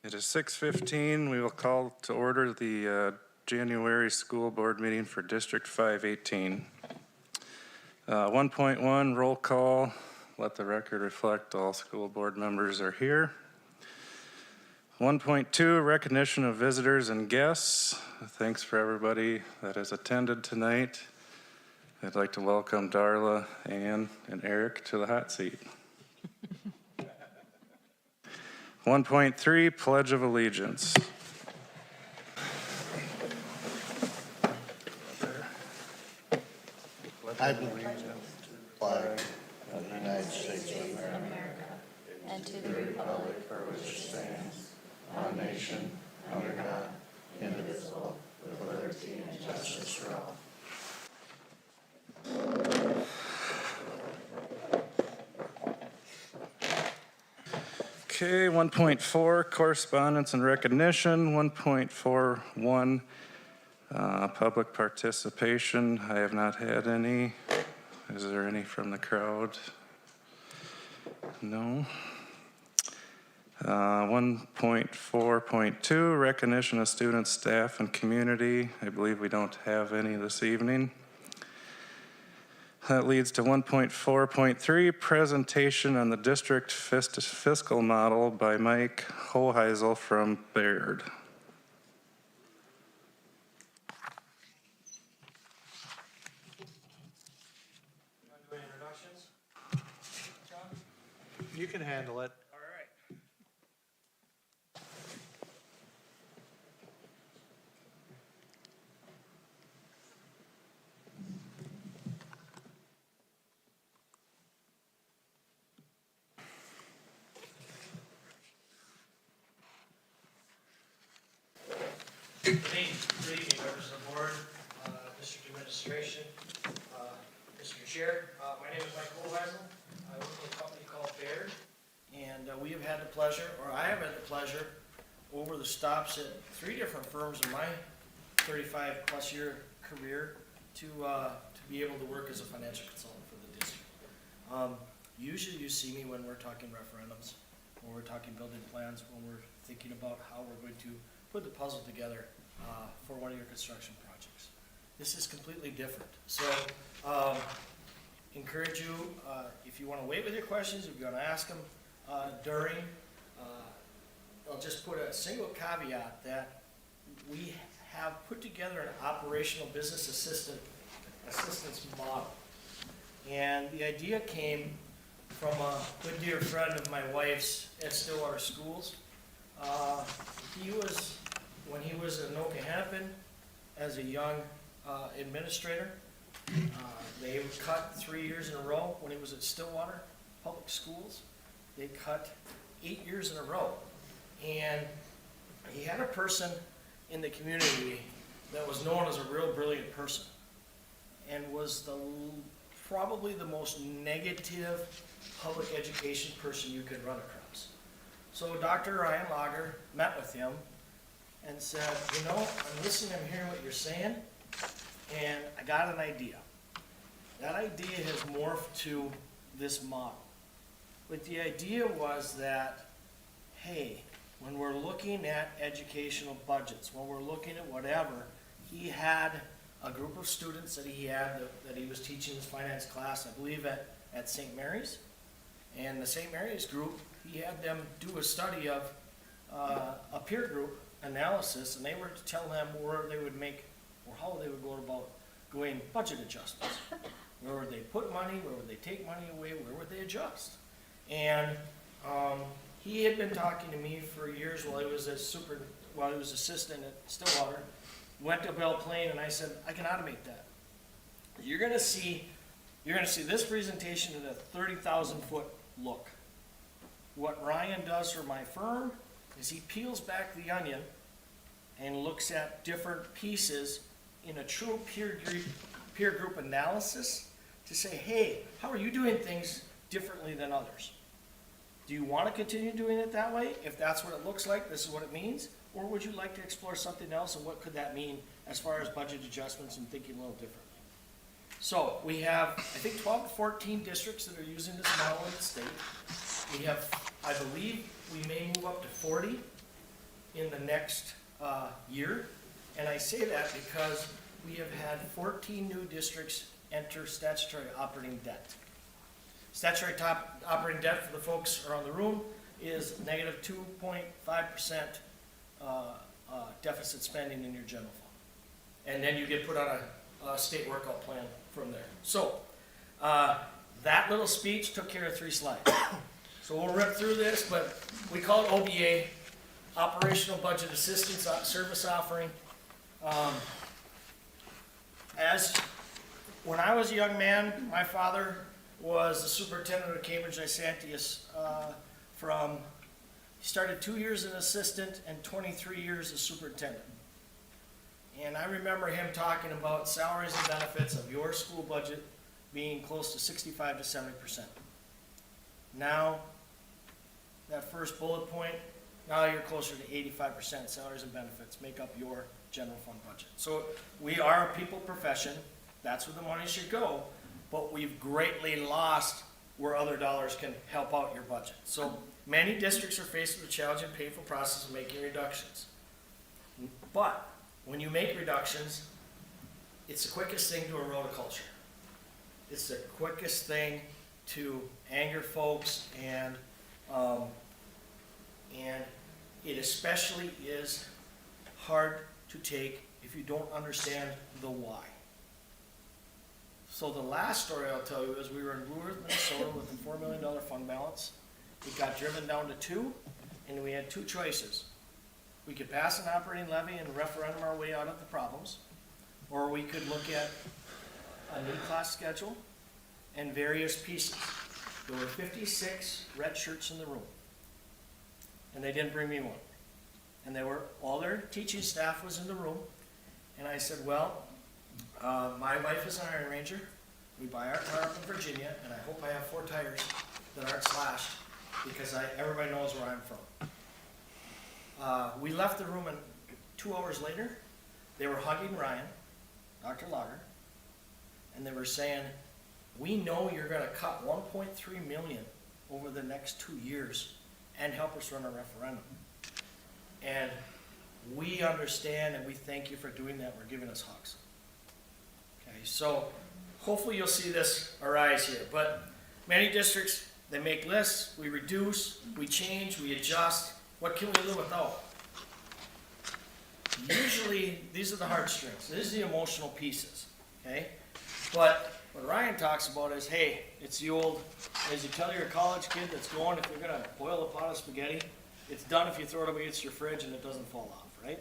It is 6:15. We will call to order the January school board meeting for District 518. 1.1 roll call. Let the record reflect all school board members are here. 1.2 recognition of visitors and guests. Thanks for everybody that has attended tonight. I'd like to welcome Darla, Ann, and Eric to the hot seat. 1.3 Pledge of Allegiance. I believe in the flag of the United States of America and to the republic for which it stands, one nation, under God, indivisible, with liberty and justice for all. Okay, 1.4 correspondence and recognition. 1.41 public participation. I have not had any. Is there any from the crowd? No. 1.4.2 recognition of students, staff, and community. I believe we don't have any this evening. That leads to 1.4.3 presentation on the district fiscal model by Mike Hoheisel from Baird. Introductions? John? You can handle it. All right. Good evening, members of the board, district administration, Mr. Chair. My name is Mike Hoheisel. I work for a company called Baird, and we have had the pleasure, or I have had the pleasure, over the stops at 3 different firms in my 35-plus year career to be able to work as a financial consultant for the district. Usually you see me when we're talking referendums, when we're talking building plans, when we're thinking about how we're going to put the puzzle together for one of your construction projects. This is completely different. So encourage you, if you want to wait with your questions, if you want to ask them during, I'll just put a single caveat that we have put together an operational business assistance model. And the idea came from a good dear friend of my wife's at Stillwater Schools. When he was in Okanagan as a young administrator, they cut 3 years in a row. When he was at Stillwater Public Schools, they cut 8 years in a row. And he had a person in the community that was known as a real brilliant person and was probably the most negative public education person you could run across. So Dr. Ryan Lager met with him and said, you know, I'm listening, I'm hearing what you're saying, and I got an idea. That idea has morphed to this model. But the idea was that, hey, when we're looking at educational budgets, when we're looking at whatever, he had a group of students that he had that he was teaching his finance class, I believe at St. Mary's. And the St. Mary's group, he had them do a study of a peer group analysis, and they were to tell them where they would make, or how they would go about doing budget adjustments. Where would they put money, where would they take money away, where would they adjust? And he had been talking to me for years while he was assistant at Stillwater. Went to Belle Plaine, and I said, I can automate that. You're gonna see this presentation in a 30,000-foot look. What Ryan does for my firm is he peels back the onion and looks at different pieces in a true peer group analysis to say, hey, how are you doing things differently than others? Do you want to continue doing it that way? If that's what it looks like, this is what it means. Or would you like to explore something else, and what could that mean as far as budget adjustments and thinking a little differently? So we have, I think, 12 to 14 districts that are using this model in the state. We have, I believe, we may move up to 40 in the next year. And I say that because we have had 14 new districts enter statutory operating debt. Statutory top operating debt for the folks around the room is negative 2.5% deficit spending in your general fund. And then you get put on a state workout plan from there. So that little speech took care of 3 slides. So we'll rip through this, but we call it OBA, Operational Budget Assistance Service Offering. When I was a young man, my father was the superintendent of Cambridge Lysantius he started 2 years as an assistant and 23 years as superintendent. And I remember him talking about salaries and benefits of your school budget being close to 65 to 70%. Now, that first bullet point, now you're closer to 85% salaries and benefits make up your general fund budget. So we are a people profession, that's where the money should go, but we've greatly lost where other dollars can help out your budget. So many districts are faced with the challenging, painful process of making reductions. But when you make reductions, it's the quickest thing to erode a culture. It's the quickest thing to anger folks, and it especially is hard to take if you don't understand the why. So the last story I'll tell you is we were in Blue Earth, Minnesota with a $4 million fund balance. It got driven down to 2, and we had 2 choices. We could pass an operating levy and referendum our way out of the problems, or we could look at a new class schedule and various pieces. There were 56 red shirts in the room, and they didn't bring me one. And all their teaching staff was in the room, and I said, well, my wife is an Iron Ranger. We buy our car up in Virginia, and I hope I have 4 tires that aren't slashed, because everybody knows where I'm from. We left the room, and 2 hours later, they were hugging Ryan, Dr. Lager, and they were saying, we know you're gonna cut 1.3 million over the next 2 years and help us run a referendum. And we understand, and we thank you for doing that. We're giving us hugs. Okay, so hopefully you'll see this arise here. But many districts, they make lists, we reduce, we change, we adjust. What can we live without? Usually, these are the heartstrings. These are the emotional pieces, okay? But what Ryan talks about is, hey, it's the old, as you tell your college kid that's going, if you're gonna boil a pot of spaghetti, it's done if you throw it up against your fridge and it doesn't fall off, right?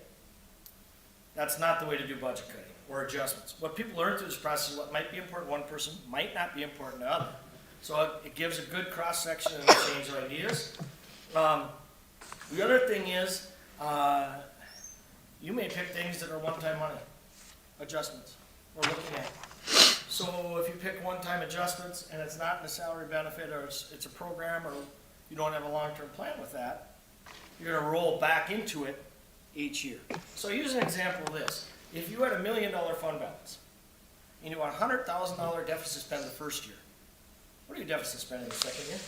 That's not the way to do budget cutting or adjustments. What people learn through this process is what might be important to one person might not be important to other. So it gives a good cross-section and exchange of ideas. The other thing is, you may pick things that are one-time money adjustments we're looking at. So if you pick one-time adjustments and it's not in a salary benefit, or it's a program, or you don't have a long-term plan with that, you're gonna roll back into it each year. So use an example of this. If you had $1 million fund balance, and you want $100,000 deficit spend the first year, what are your deficit spend in the second year?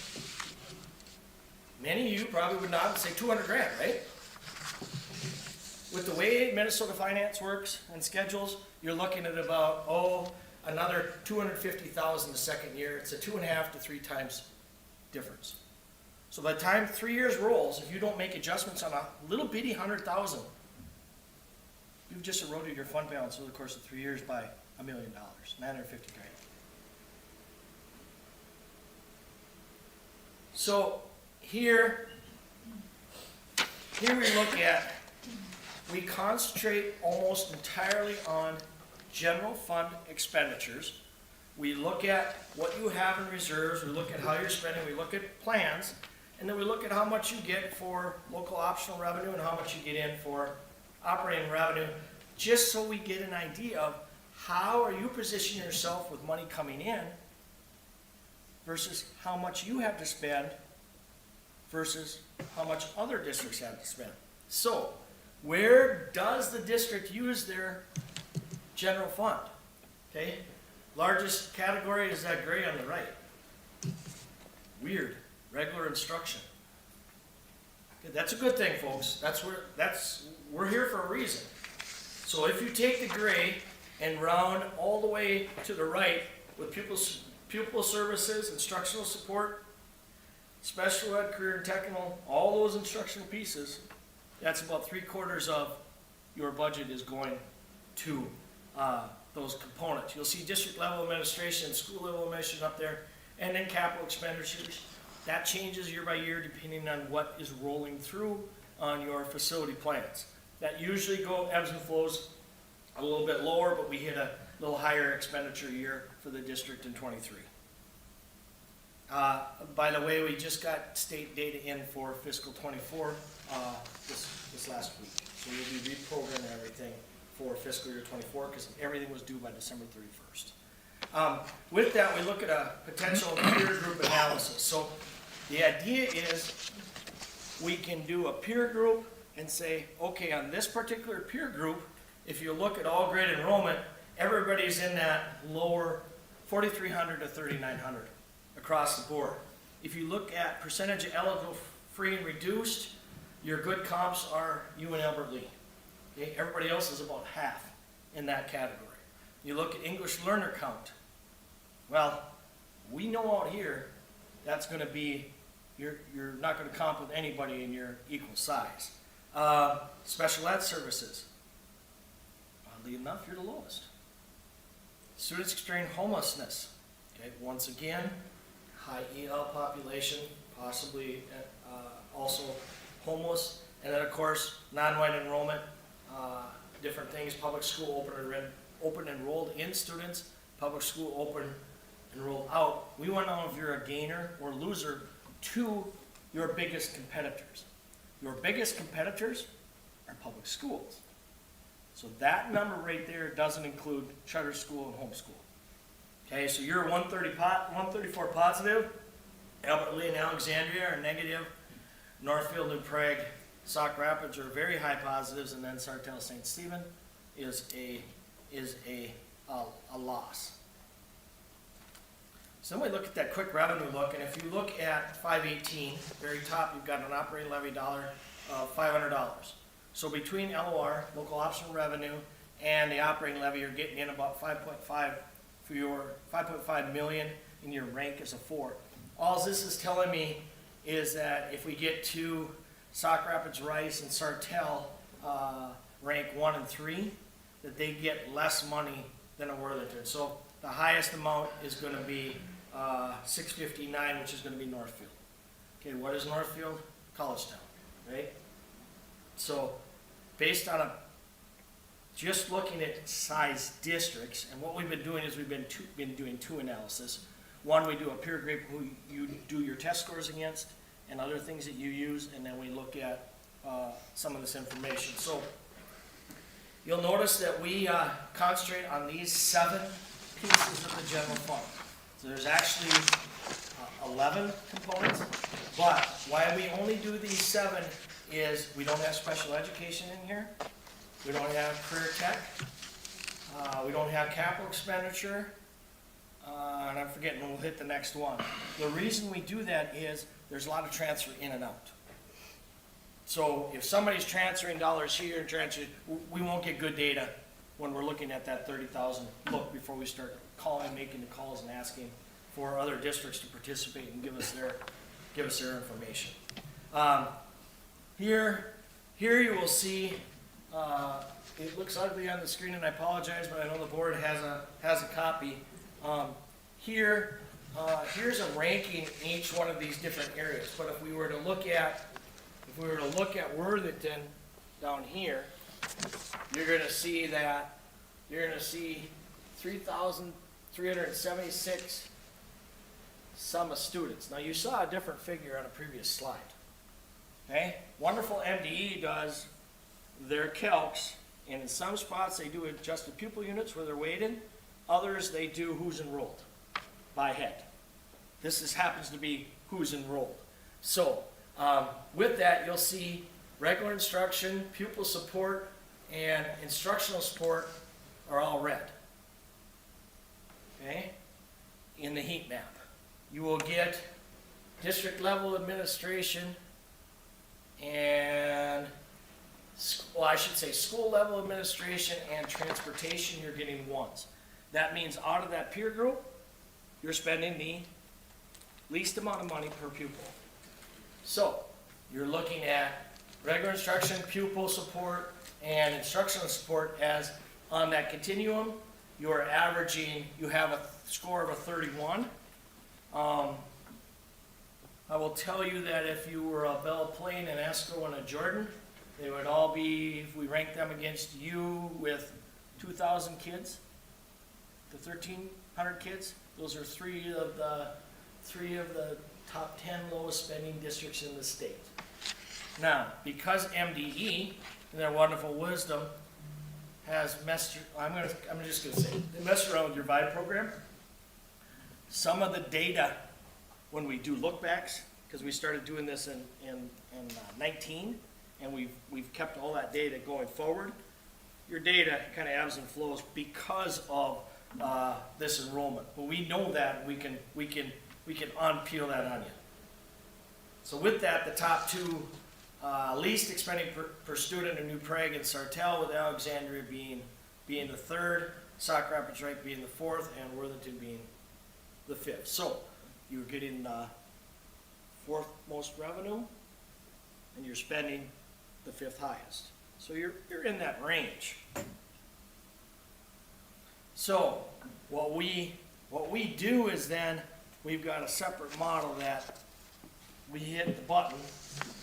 Many of you probably would nod and say 200 grand, right? With the way Minnesota finance works and schedules, you're looking at about, another 250,000 the second year. It's a 2.5 to 3 times difference. So by the time 3 years rolls, if you don't make adjustments on a little bitty 100,000, you've just eroded your fund balance over the course of 3 years by $1 million, 950 grand. So here we look at, we concentrate almost entirely on general fund expenditures. We look at what you have in reserves, we look at how you're spending, we look at plans, and then we look at how much you get for local optional revenue and how much you get in for operating revenue, just so we get an idea of how are you positioning yourself with money coming in versus how much you have to spend versus how much other districts have to spend. So, where does the district use their general fund? Okay, largest category is that gray on the right. Weird, regular instruction. That's a good thing, folks. We're here for a reason. So if you take the gray and round all the way to the right with pupil services, instructional support, special ed, career and technical, all those instructional pieces, that's about 3/4 of your budget is going to those components. You'll see district level administration, school level administration up there, and then capital expenditures. That changes year by year depending on what is rolling through on your facility plans. That usually go ebbs and flows a little bit lower, but we hit a little higher expenditure year for the district in '23. By the way, we just got state data in for fiscal '24 this last week. So we'll be reprogramming everything for fiscal year '24 because everything was due by December 31st. With that, we look at a potential peer group analysis. So the idea is we can do a peer group and say, okay, on this particular peer group, if you look at all grade enrollment, everybody's in that lower 4,300 to 3,900 across the board. If you look at percentage of eligible free and reduced, your good comps are UNL Lee. Okay? Everybody else is about half in that category. You look at English learner count. Well, we know out here that's going to be, you're not going to comp with anybody in your equal size. Special ed services. Oddly enough, you're the lowest. Students experiencing homelessness. Okay, once again, high EL population, possibly also homeless. And then, of course, non-white enrollment, different things, public school open enrolled in students, public school open enrolled out. We want to know if you're a gainer or loser to your biggest competitors. Your biggest competitors are public schools. So that number right there doesn't include charter school and homeschool. Okay, so you're 134 positive. Albert Lee and Alexandria are negative. Northfield and Prague, Sauk Rapids are very high positives, and then Sartell St. Stephen is a loss. So then we look at that quick revenue look, and if you look at 518, very top, you've got an operating levy dollar of $500. So between LOR, local optional revenue, and the operating levy, you're getting in about 5.5 for your 5.5 million, and your rank is a 4. All this is telling me is that if we get to Sauk Rapids, Rice, and Sartell rank 1 and 3, that they get less money than a Worthington. So the highest amount is going to be 659, which is going to be Northfield. Okay, what is Northfield? College Town, right? So based on just looking at size districts, and what we've been doing is we've been doing two analysis. One, we do a peer group who you do your test scores against and other things that you use, and then we look at some of this information. So you'll notice that we concentrate on these 7 pieces of the general fund. So there's actually 11 components, but why we only do these 7 is we don't have special education in here, we don't have career tech, we don't have capital expenditure, and I'm forgetting, we'll hit the next one. The reason we do that is there's a lot of transfer in and out. So if somebody's transferring dollars here, we won't get good data when we're looking at that 30,000 look before we start calling, making the calls and asking for other districts to participate and give us their information. Here you will see, it looks ugly on the screen and I apologize, but I know the board has a copy. Here's a ranking in each one of these different areas. But if we were to look at Worthington down here, you're going to see 3,376 sum of students. Now you saw a different figure on a previous slide. Okay? Wonderful MDE does their calcs, and in some spots they do adjusted pupil units where they're weighted. Others they do who's enrolled by head. This happens to be who's enrolled. So with that, you'll see regular instruction, pupil support, and instructional support are all red. Okay? In the heat map. You will get district level administration and, well, I should say school level administration and transportation, you're getting 1s. That means out of that peer group, you're spending the least amount of money per pupil. So, you're looking at regular instruction, pupil support, and instructional support as on that continuum, you're averaging, you have a score of a 31. I will tell you that if you were a Belle Plaine, an Esco, and a Jordan, they would all be, if we rank them against you with 2,000 kids, to 1,300 kids, those are three of the top 10 lowest spending districts in the state. Now, because MDE, in their wonderful wisdom, has messed, I'm just gonna say, they messed around with your VIBE program. Some of the data, when we do look backs, because we started doing this in 19, and we've kept all that data going forward, your data kind of ebbs and flows because of this enrollment. But we know that, we can unpeel that onion. So with that, the top two least expending per student are New Prague and Sartell, with Alexandria being the third, Sauk Rapids Wright being the fourth, and Worthington being the fifth. So you're getting fourth most revenue, and you're spending the fifth highest. So you're in that range. So what we do is then we've got a separate model that we hit the button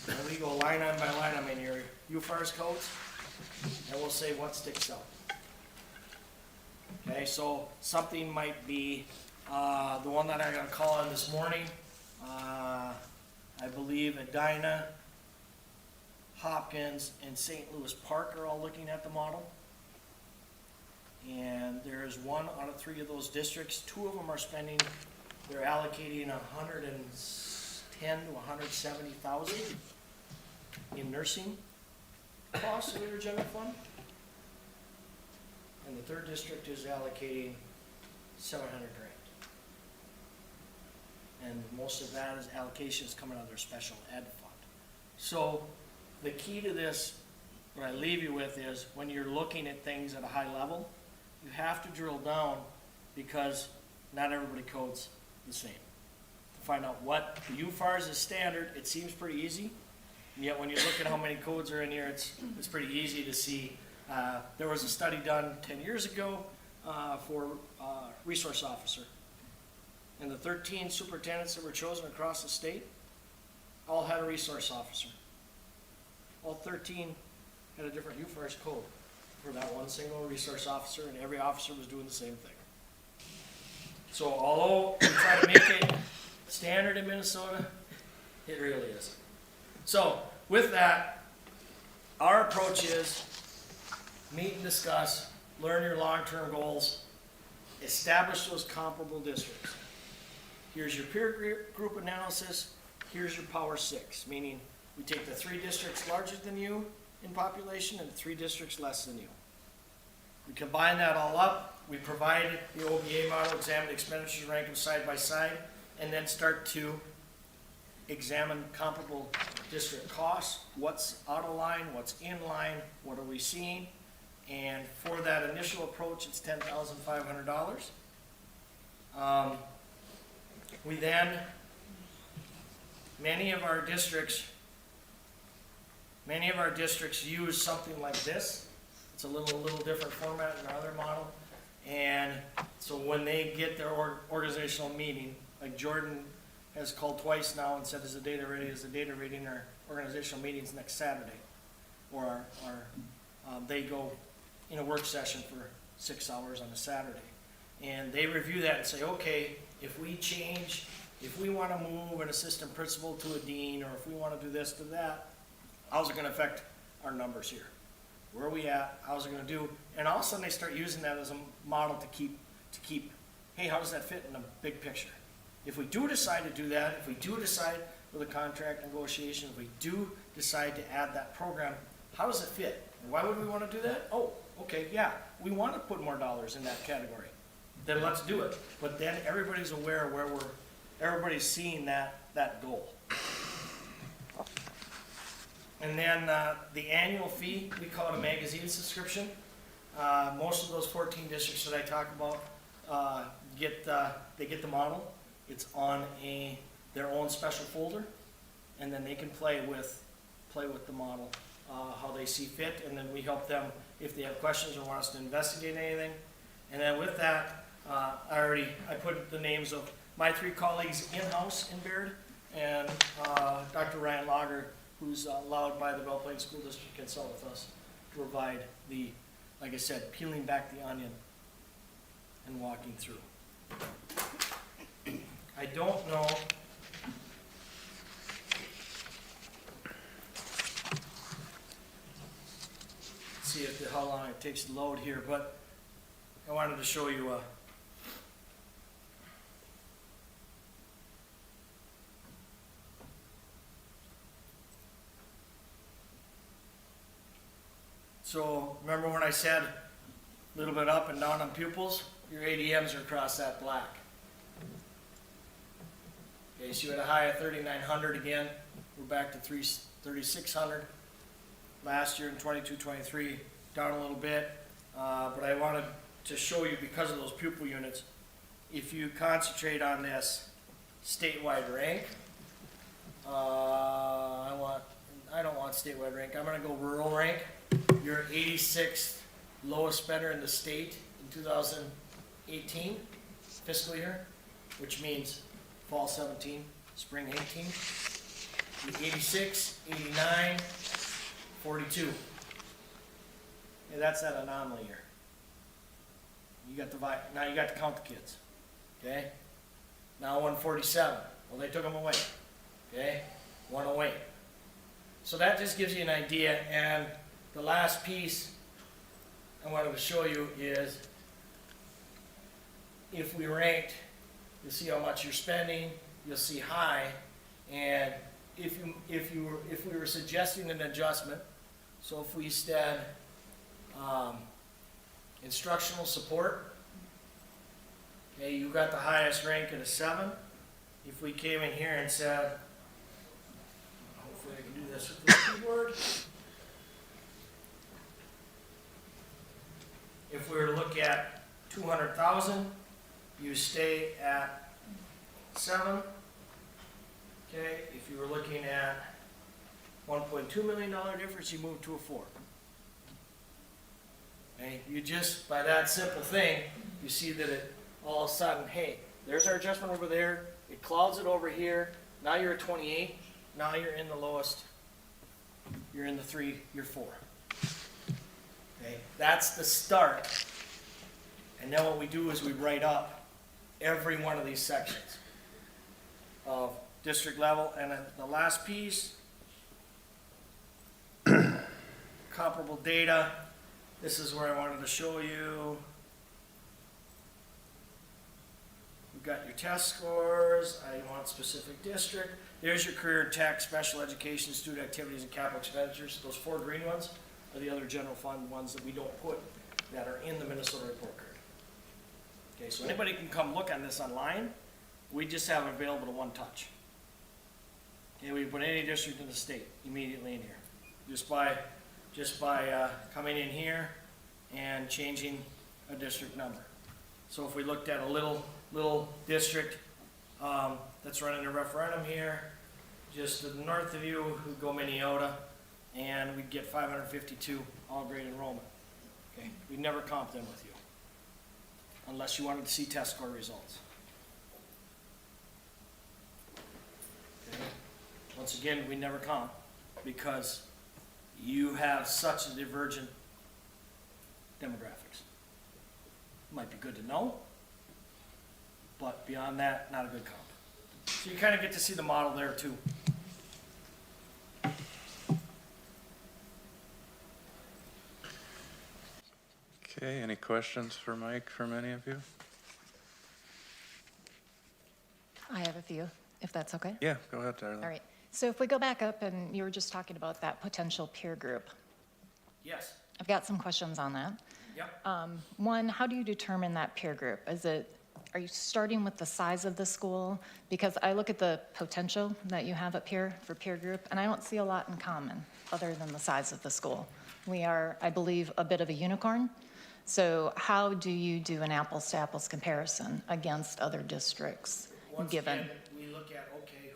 and we go line item by line item in your UFARS codes, and we'll say what sticks out. Okay, so something might be the one that I got a call on this morning. I believe Edina, Hopkins, and St. Louis Park are all looking at the model. And there's 1 out of 3 of those districts. 2 of them are spending, they're allocating 110 to 170,000 in nursing costs in their general fund. And the third district is allocating 700 grand. And most of that is allocations coming out of their special ed fund. So the key to this, what I leave you with is, when you're looking at things at a high level, you have to drill down, because not everybody codes the same. To find out what the UFARS is standard, it seems pretty easy. And yet when you look at how many codes are in here, it's pretty easy to see. There was a study done 10 years ago for resource officer. And the 13 superintendents that were chosen across the state all had a resource officer. All 13 had a different UFARS code for that one single resource officer, and every officer was doing the same thing. So although we try to make it standard in Minnesota, it really isn't. So with that, our approach is meet and discuss, learn your long-term goals, establish those comparable districts. Here's your peer group analysis, here's your Power 6, meaning we take the 3 districts larger than you in population and the 3 districts less than you. We combine that all up, we provide the OBA model, examine expenditures, rank them side by side, and then start to examine comparable district costs, what's out of line, what's in line, what are we seeing, and for that initial approach, it's $10,500. We then, many of our districts use something like this. It's a little different format than our other model. And so when they get their organizational meeting, like Jordan has called twice now and said, is the data ready? Is the data ready? In our organizational meetings next Saturday. Or they go in a work session for 6 hours on a Saturday. And they review that and say, okay, if we change, if we want to move an assistant principal to a dean, or if we want to do this to that, how's it going to affect our numbers here? Where are we at? How's it going to do? And all of a sudden they start using that as a model to keep, hey, how does that fit in the big picture? If we do decide to do that, if we do decide with a contract negotiation, if we do decide to add that program, how does it fit? And why would we want to do that? Oh, okay, yeah, we want to put more dollars in that category. Then let's do it. But then everybody's aware of where everybody's seeing that goal. And then the annual fee, we call it a magazine subscription. Most of those 14 districts that I talk about they get the model. It's on their own special folder, and then they can play with the model how they see fit, and then we help them if they have questions or want us to investigate anything. And then with that, I put the names of my 3 colleagues in-house in Baird, and Dr. Ryan Lager, who's allowed by the Belle Plaine School District to consult with us to provide the, like I said, peeling back the onion and walking through. I don't know. See how long it takes to load here, but I wanted to show you so remember when I said a little bit up and down on pupils? Your ADMs are across that black. Okay, so you had a high of 3,900 again. We're back to 3,600. Last year in 22-23, down a little bit. But I wanted to show you, because of those pupil units, if you concentrate on this statewide rank, I don't want statewide rank. I'm going to go rural rank. You're 86th lowest spender in the state in 2018 fiscal year, which means fall 17, spring 18. You're 86, 89, 42. Yeah, that's that anomaly here. Now you got to count the kids. Okay? Now 147. Well, they took them away. Okay? 108. So that just gives you an idea. And the last piece I wanted to show you is if we ranked, you'll see how much you're spending, you'll see high, and if we were suggesting an adjustment, so if we said instructional support, okay, you got the highest rank at a 7. If we came in here and said, hopefully I can do this with the keyboard. If we were to look at 200,000, you stay at 7. Okay, if you were looking at $1.2 million difference, you move to a 4. Okay, you just, by that simple thing, you see that it all of a sudden, hey, there's our adjustment over there, it clouds it over here, now you're at 28, now you're in the lowest, you're in the 3, you're 4. Okay, that's the start. And then what we do is we write up every one of these sections of district level. And then the last piece, comparable data. This is where I wanted to show you. We've got your test scores. I want specific district. There's your career tech, special education, student activities, and capital expenditures. Those 4 green ones are the other general fund ones that we don't put that are in the Minnesota report card. Okay, so anybody can come look on this online. We just have it available to one touch. Okay, we put any district in the state immediately in here, just by coming in here and changing a district number. So if we looked at a little district that's running a referendum here, just to the north of you, we'd go Minneota, and we'd get 552 all-grade enrollment. Okay, we'd never comp them with you, unless you wanted to see test score results. Okay. Once again, we never comp because you have such a divergent demographics. Might be good to know, but beyond that, not a good comp. So you kind of get to see the model there too. Okay, any questions for Mike from any of you? I have a few, if that's okay. Yeah, go ahead, Darla. All right. So if we go back up and you were just talking about that potential peer group, Yes. I've got some questions on that. Yep. One, how do you determine that peer group? Is it are you starting with the size of the school? Because I look at the potential that you have up here for peer group, and I don't see a lot in common other than the size of the school. We are, I believe, a bit of a unicorn. So how do you do an apples to apples comparison against other districts, Once given? again, we look at, okay,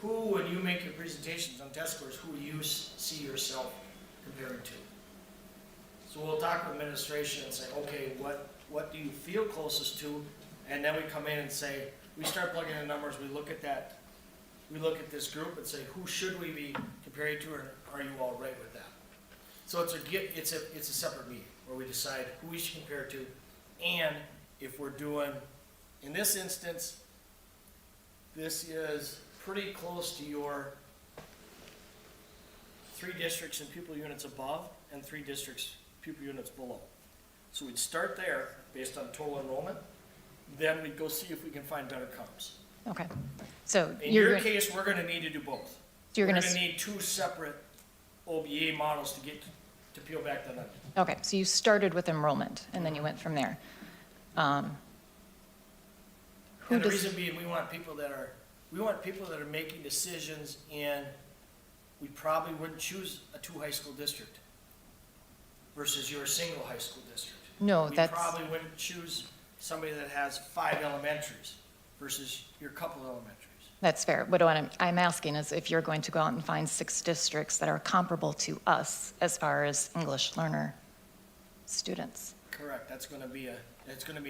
who, when you make your presentations on test scores, who do you see yourself comparing to? So we'll talk with administration and say, okay, what do you feel closest to? And then we come in and say, we start plugging in numbers, we look at that, we look at this group and say, who should we be comparing to, or are you all right with that? So it's a separate meeting where we decide who we should compare to, and if we're doing, in this instance, this is pretty close to your 3 districts and pupil units above and 3 districts pupil units below. So we'd start there based on total enrollment, then we'd go see if we can find better comps. Okay, so In you're, your case, we're gonna need to do both. you're We're gonna, gonna need 2 separate OBA models to get, to peel back that onion. okay, so you started with enrollment, and then you went from there. Who And the does, reason being, we want people that are making decisions, and we probably wouldn't choose a 2 high school district versus your single high school district. no, We that's, probably wouldn't choose somebody that has 5 elementaries versus your couple elementaries. that's fair. What I'm asking is if you're going to go out and find 6 districts that are comparable to us as far as English learner students. Correct, it's gonna be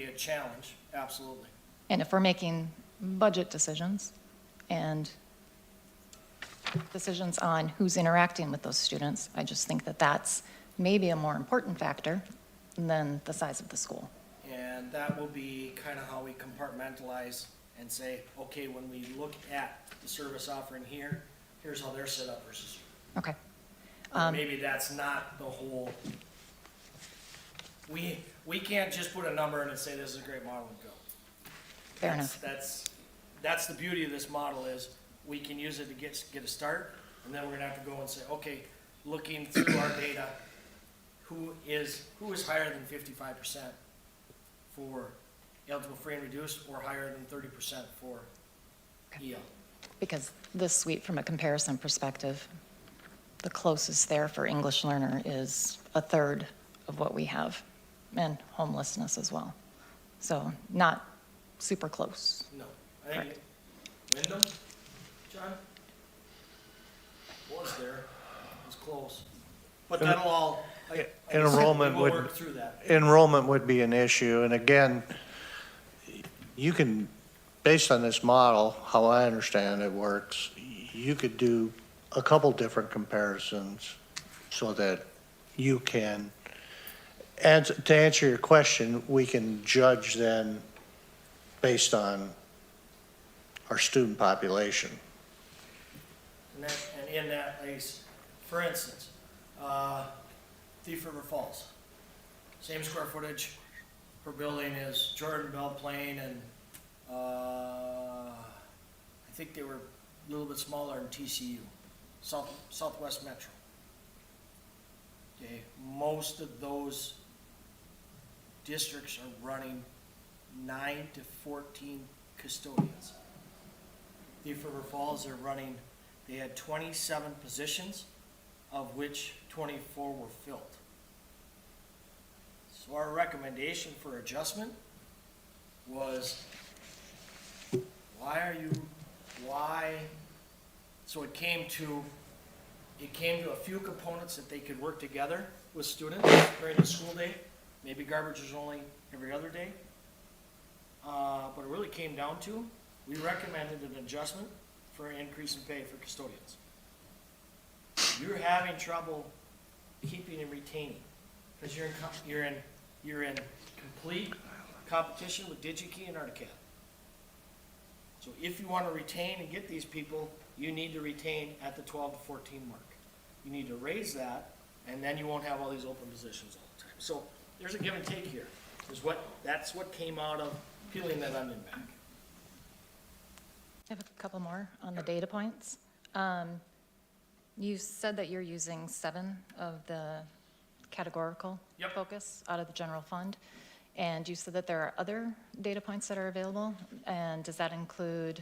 a challenge, absolutely. And if we're making budget decisions and decisions on who's interacting with those students, I just think that that's maybe a more important factor than the size of the school. And that will be kind of how we compartmentalize and say, okay, when we look at the service offering here, here's how they're set up versus you. Okay, Or maybe that's not the whole, we can't just put a number in and say this is a great model and go. fair enough. That's the beauty of this model is we can use it to get a start, and then we're gonna have to go and say, okay, looking through our data, who is higher than 55% for eligible free and reduced, or higher than 30% for EL? Because this suite, from a comparison perspective, the closest there for English learner is a third of what we have, and homelessness as well. So not super close. No, I think Wyndham, John? Was there, it was close. But that'll all, like I said, Enrollment we'll would- work through that. Enrollment would be an issue, and again, you can, based on this model, how I understand it works, you could do a couple different comparisons so that you can, and to answer your question, we can judge then based on our student population. And in that, like, for instance, Thief River Falls, same square footage per building as Jordan, Belle Plaine, and, I think they were a little bit smaller in TCU, Southwest Metro. Okay, most of those districts are running 9 to 14 custodians. Thief River Falls, they had 27 positions, of which 24 were filled. So our recommendation for adjustment was, so it came to a few components that they could work together with students during the school day. Maybe garbage is only every other day. But it really came down to, we recommended an adjustment for an increase in pay for custodians. You're having trouble keeping and retaining, because you're in complete competition with DigiKey and Articad. So if you want to retain and get these people, you need to retain at the 12 to 14 mark. You need to raise that, and then you won't have all these open positions all the time. So there's a give and take here. That's what came out of peeling that onion back. I have a couple more on the data points. You said that you're using 7 of the categorical Yep. focus out of the general fund. And you said that there are other data points that are available, and does that include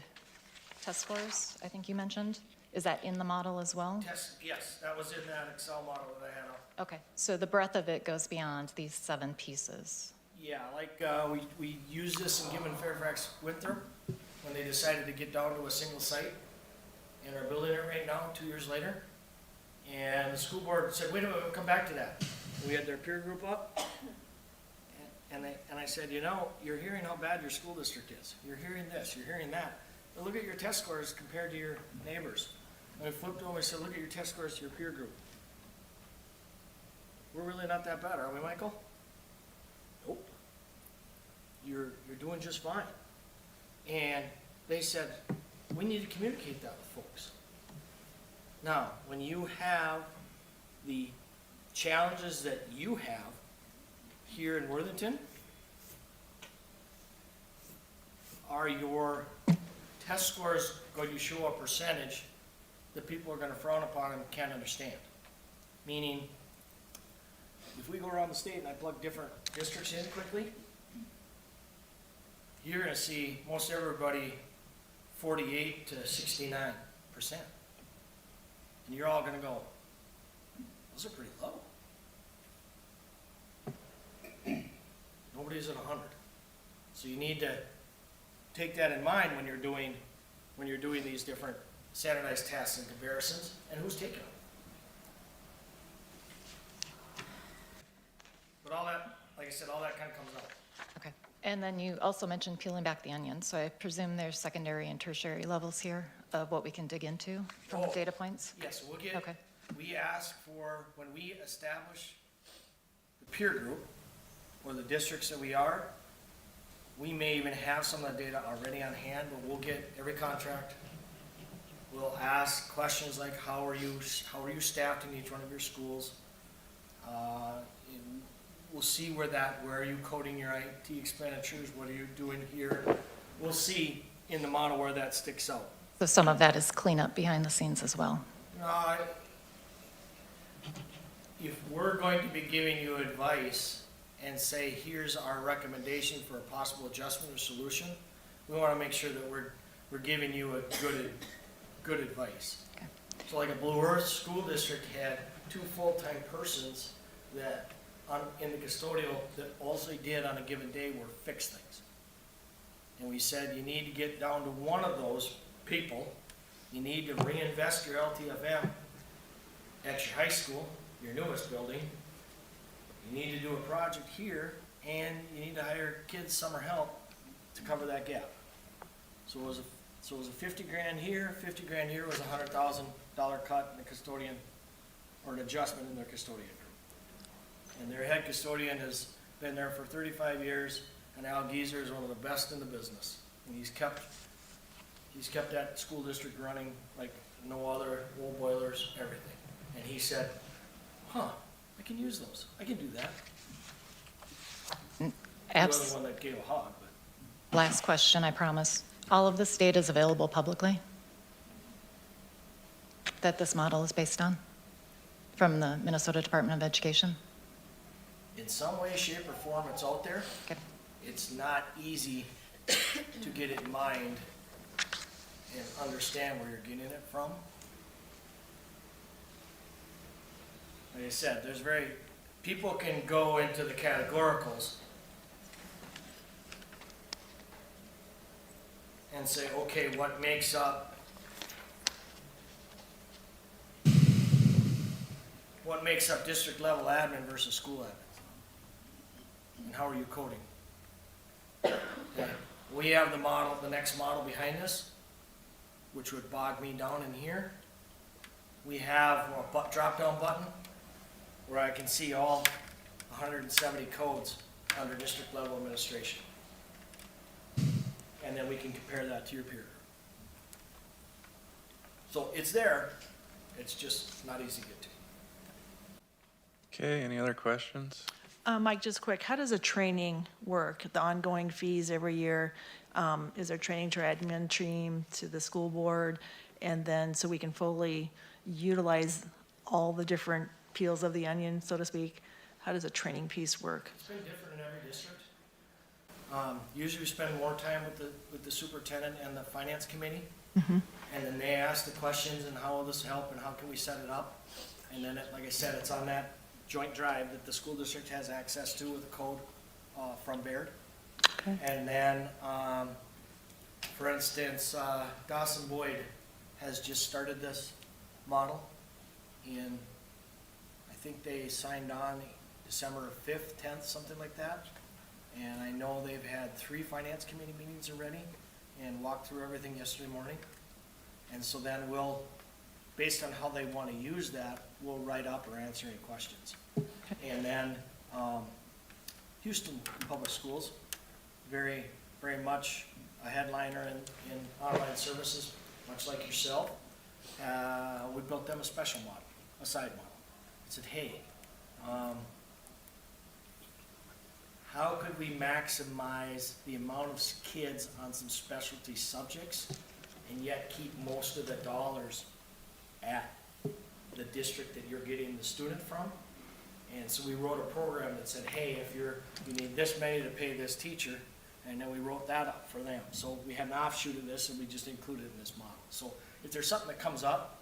test scores, I think you mentioned? Is that in the model as well? Yes, that was in that Excel model that I had up. Okay, so the breadth of it goes beyond these 7 pieces. Yeah, like, we used this in Gibbon Fairfax Winthrop, when they decided to get down to a single site, and are building it right now, 2 years later. And the school board said, wait a minute, we'll come back to that. We had their peer group up, and I said, you know, you're hearing how bad your school district is. You're hearing this, you're hearing that. But look at your test scores compared to your neighbors. And I flipped over and said, look at your test scores to your peer group. We're really not that bad, are we, Michael? Nope. You're doing just fine. And they said, we need to communicate that with folks. Now, when you have the challenges that you have here in Worthington, are your test scores going to show a percentage that people are going to frown upon and can't understand? Meaning, if we go around the state and I plug different districts in quickly, you're going to see most everybody 48 to 69%. And you're all going to go, those are pretty low. Nobody's at 100. So you need to take that in mind when you're doing these different standardized tests and comparisons, and who's taking them. But all that, like I said, all that kind of comes out. Okay. And then you also mentioned peeling back the onion, so I presume there's secondary and tertiary levels here of what we can dig into from the Oh. data points? Yes, we'll get, Okay. we ask for, when we establish the peer group, or the districts that we are, we may even have some of the data already on hand, but we'll get every contract. We'll ask questions like, how are you staffed in each one of your schools? And we'll see where are you coding your IT expenditures, what are you doing here? We'll see in the model where that sticks out. So some of that is cleanup behind the scenes as well. If we're going to be giving you advice and say, here's our recommendation for a possible adjustment or solution, we want to make sure that we're giving you a good advice. Okay. So like a Blue Earth School District had 2 full-time persons that, in the custodial, that all they did on a given day were fix things. And we said, you need to get down to one of those people. You need to reinvest your LTFM at your high school, your newest building. You need to do a project here, and you need to hire kids summer help to cover that gap. So it was a 50 grand here, 50 grand here was a $100,000 cut in the custodian, or an adjustment in their custodian group. And their head custodian has been there for 35 years, and Al Geezer is one of the best in the business. And he's kept that school district running like no other, wool boilers, everything. And he said, I can use those. I can do that. He wasn't the one that gave a hog, but. Last question, I promise. All of this data is available publicly that this model is based on from the Minnesota Department of Education? In some way, shape, or form, it's out there. Okay. It's not easy to get it mined and understand where you're getting it from. Like I said, people can go into the categoricals and say, okay, what makes up district level admin versus school admin? And how are you coding? Okay. We have the model, the next model behind this, which would bog me down in here. We have a drop-down button where I can see all 170 codes under district level administration. And then we can compare that to your peer group. So it's there, it's just not easy to get to. Okay, any other questions? Mike, just quick, how does a training work? The ongoing fees every year, is there training to our admin team, to the school board? And then so we can fully utilize all the different peels of the onion, so to speak? How does a training piece work? It's been different in every district. Usually we spend more time with the superintendent and the finance committee. And then they ask the questions and how will this help and how can we set it up? And then, like I said, it's on that joint drive that the school district has access to with a code from Baird. Okay. And then, for instance, Dawson Boyd has just started this model in, I think they signed on December 5th, 10th, something like that. And I know they've had 3 finance committee meetings already and walked through everything yesterday morning. And so then we'll, based on how they want to use that, we'll write up or answer any questions. And then, Houston Public Schools, very, very much a headliner in online services, much like yourself. We built them a special model, a side model. I said, hey, how could we maximize the amount of kids on some specialty subjects and yet keep most of the dollars at the district that you're getting the student from? And so we wrote a program that said, hey, if you need this many to pay this teacher, and then we wrote that up for them. So we had an offshoot of this and we just included it in this model. So if there's something that comes up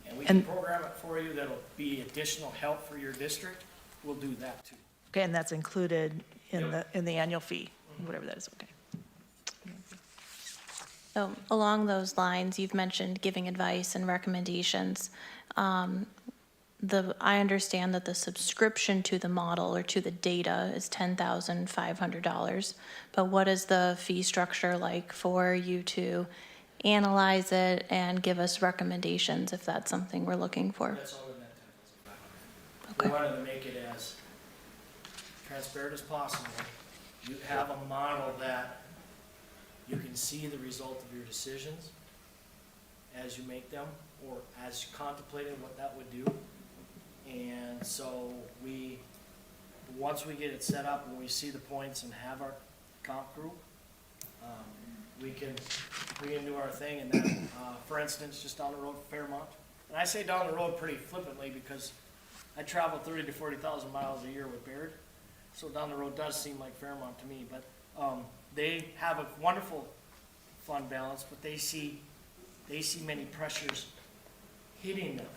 and we can And- program it for you that'll be additional help for your district, we'll do that too. Okay, and that's included in the annual fee, whatever that is, okay. So along those lines, you've mentioned giving advice and recommendations. I understand that the subscription to the model or to the data is $10,500, but what is the fee structure like for you to analyze it and give us recommendations if that's something we're looking for? That's all in that 10,500. Okay. We wanted to make it as transparent as possible. You have a model that you can see the result of your decisions as you make them, or as contemplating what that would do. And so once we get it set up and we see the points and have our comp group, we can do our thing. And then, for instance, just down the road, Fairmont. And I say down the road pretty flippantly because I travel 30 to 40,000 miles a year with Baird. So down the road does seem like Fairmont to me, but they have a wonderful fund balance, but they see many pressures hitting them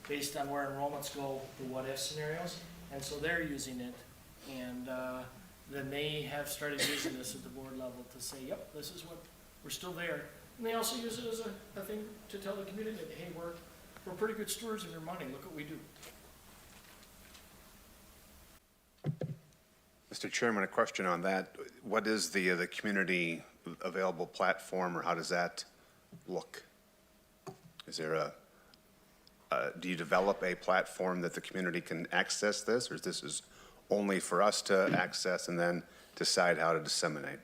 based on where enrollments go, the what-if scenarios, and so they're using it. And then they have started using this at the board level to say, yep, this is what, we're still there. And they also use it as a thing to tell the community that, hey, we're pretty good stewards of your money, look what we do. Mr. Chairman, a question on that. What is the community available platform, or how does that look? Is there do you develop a platform that the community can access this, or this is only for us to access and then decide how to disseminate?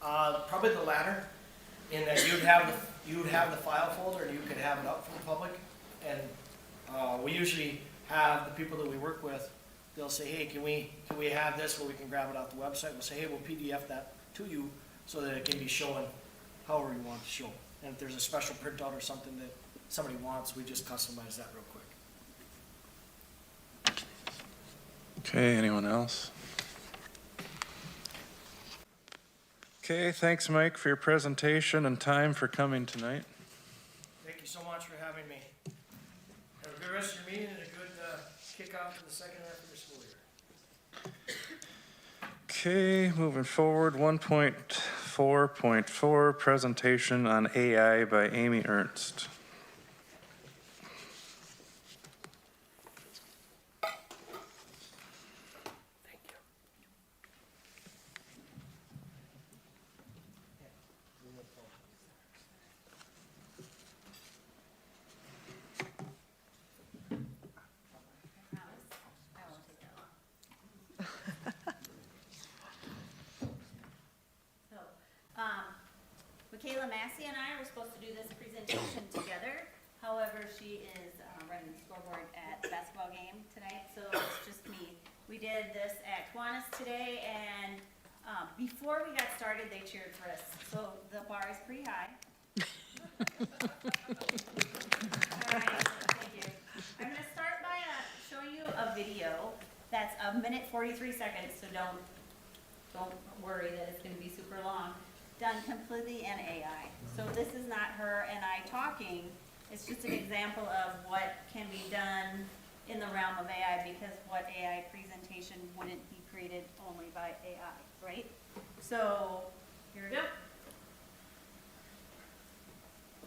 Probably the latter, in that you would have the file folder and you could have it up for the public. And we usually have the people that we work with, they'll say, hey, can we have this where we can grab it off the website? We'll say, hey, we'll PDF that to you so that it can be shown however you want it to show. And if there's a special printout or something that somebody wants, we just customize that real quick. Okay, anyone else? Okay, thanks, Mike, for your presentation and time for coming tonight. Thank you so much for having me. Have a good rest of your meeting and a good kickoff to the second half of the school year. Okay, moving forward, 1.4.4, presentation on AI by Amy Ernst. Michaela Massey and I were supposed to do this presentation together. However, she is running the scoreboard at the basketball game tonight, so it's just me. We did this at Kiwanis today, and before we got started, they cheered for us. So the bar is pretty high. All right, thank you. I'm gonna start by showing you a video that's a minute 43 seconds, so don't don't worry that it's gonna be super long, done completely in AI. So this is not her and I talking, it's just an example of what can be done in the realm of AI, because what AI presentation wouldn't be created only by AI, right? So, here we go.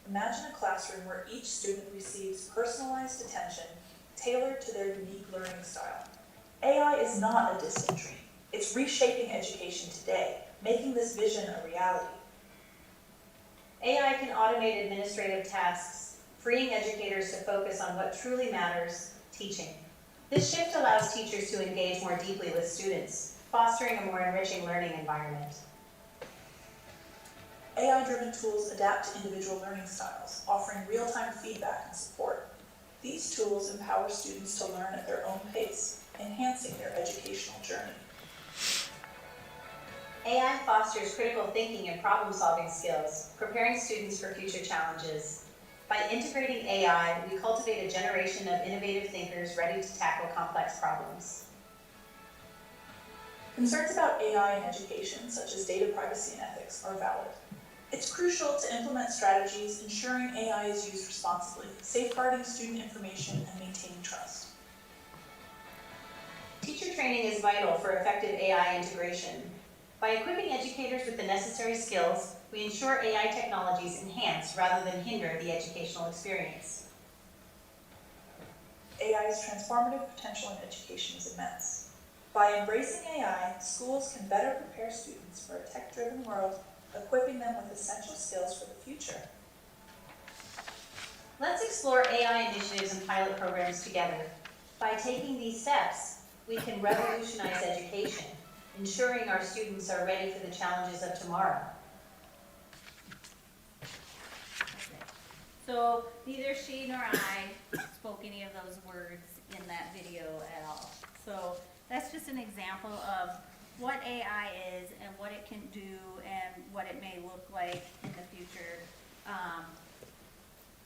Imagine a classroom where each student receives personalized attention tailored to their unique learning style. AI is not a distant dream. It's reshaping education today, making this vision a reality. AI can automate administrative tasks, freeing educators to focus on what truly matters, teaching. This shift allows teachers to engage more deeply with students, fostering a more enriching learning environment. AI-driven tools adapt to individual learning styles, offering real-time feedback and support. These tools empower students to learn at their own pace, enhancing their educational journey. AI fosters critical thinking and problem-solving skills, preparing students for future challenges. By integrating AI, we cultivate a generation of innovative thinkers ready to tackle complex problems. Concerns about AI in education, such as data privacy and ethics, are valid. It's crucial to implement strategies ensuring AI is used responsibly, safeguarding student information and maintaining trust. Teacher training is vital for effective AI integration. By equipping educators with the necessary skills, we ensure AI technologies enhance rather than hinder the educational experience. AI's transformative potential in education is immense. By embracing AI, schools can better prepare students for a tech-driven world, equipping them with essential skills for the future. Let's explore AI initiatives and pilot programs together. By taking these steps, we can revolutionize education, ensuring our students are ready for the challenges of tomorrow. So neither she nor I spoke any of those words in that video at all. So that's just an example of what AI is and what it can do and what it may look like in the future.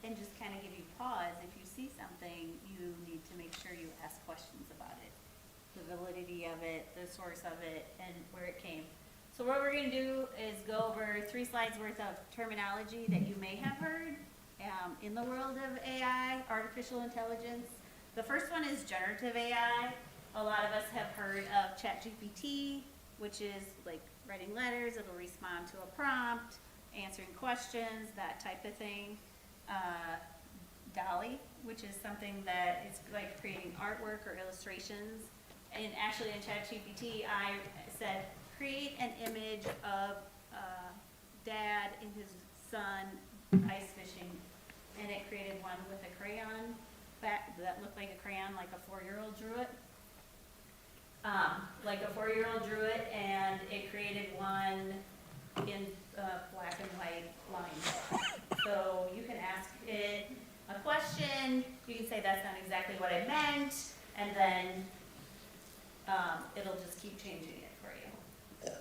And just kind of give you pause. If you see something, you need to make sure you ask questions about it. The validity of it, the source of it, and where it came. So what we're gonna do is go over 3 slides worth of terminology that you may have heard in the world of AI, artificial intelligence. The first one is generative AI. A lot of us have heard of ChatGPT, which is like writing letters, it'll respond to a prompt, answering questions, that type of thing. DALL-E, which is something that is like creating artwork or illustrations. And actually in ChatGPT, I said, create an image of dad and his son ice fishing. And it created one with a crayon that looked like a crayon, like a 4-year-old drew it. And it created one in black and white lines. So you can ask it a question, you can say that's not exactly what I meant, and then it'll just keep changing it for you.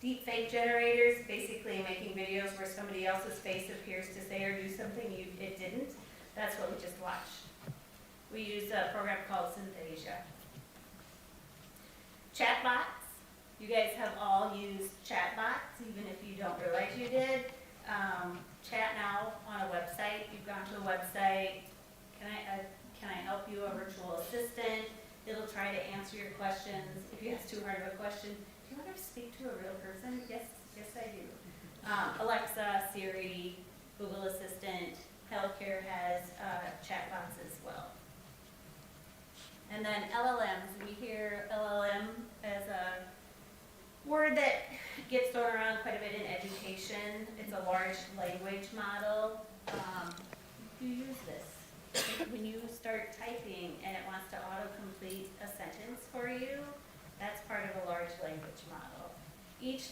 Deep fake generators, basically making videos where somebody else's face appears to say or do something it didn't. That's what we just watched. We use a program called Synthesia. Chatbots. You guys have all used chatbots, even if you don't realize you did. Chat now on a website. You've gone to a website. Can I help you? A virtual assistant. It'll try to answer your questions. If you ask too hard of a question, do you want to speak to a real person? Yes, I do. Alexa, Siri, Google Assistant. Healthcare has chatbots as well. And then LLMs. We hear LLM as a word that gets thrown around quite a bit in education. It's a large language model. You use this. When you start typing and it wants to autocomplete a sentence for you, that's part of a large language model. Each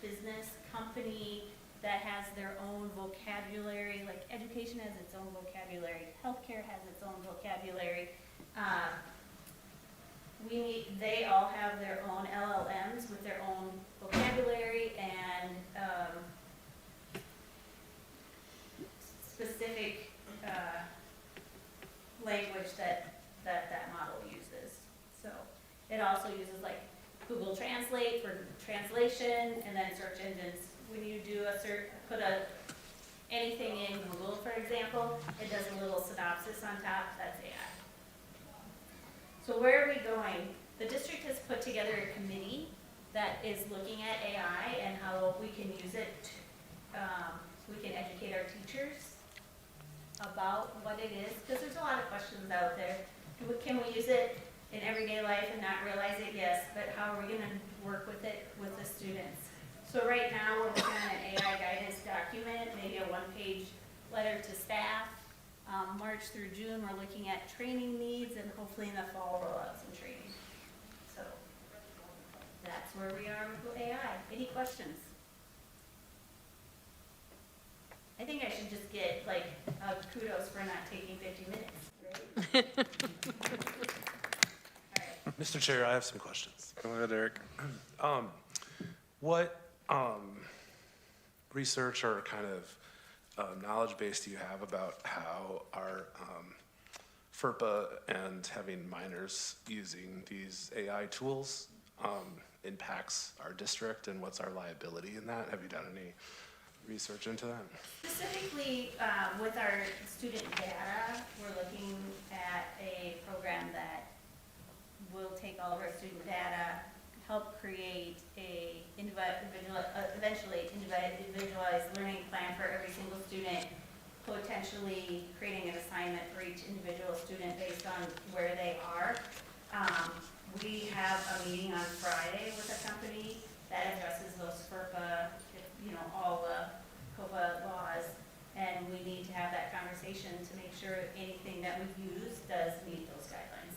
business, company that has their own vocabulary, like education has its own vocabulary, healthcare has its own vocabulary. They all have their own LLMs with their own vocabulary and specific language that model uses. So it also uses like Google Translate for translation, and then search engines. When you do a search, anything in Google, for example, it does a little synopsis on top, that's AI. So where are we going? The district has put together a committee that is looking at AI and how we can use it. We can educate our teachers about what it is, because there's a lot of questions out there. Can we use it in everyday life and not realize it? Yes, but how are we gonna work with it with the students? So right now, we're working on an AI guidance document, maybe a one-page letter to staff. March through June, we're looking at training needs, and hopefully in the fall, roll out some training. So that's where we are with AI. Any questions? I think I should just get like kudos for not taking 50 minutes, right? Mr. Chair, I have some questions. Go ahead, Eric. What research or kind of knowledge base do you have about how our FERPA and having minors using these AI tools impacts our district, and what's our liability in that? Have you done any research into that? Specifically, with our student data, we're looking at a program that will take all of our student data, help create a eventually individualized learning plan for every single student, potentially creating an assignment for each individual student based on where they are. We have a meeting on Friday with a company that addresses those FERPA, all the COPA laws, and we need to have that conversation to make sure anything that we use does meet those guidelines.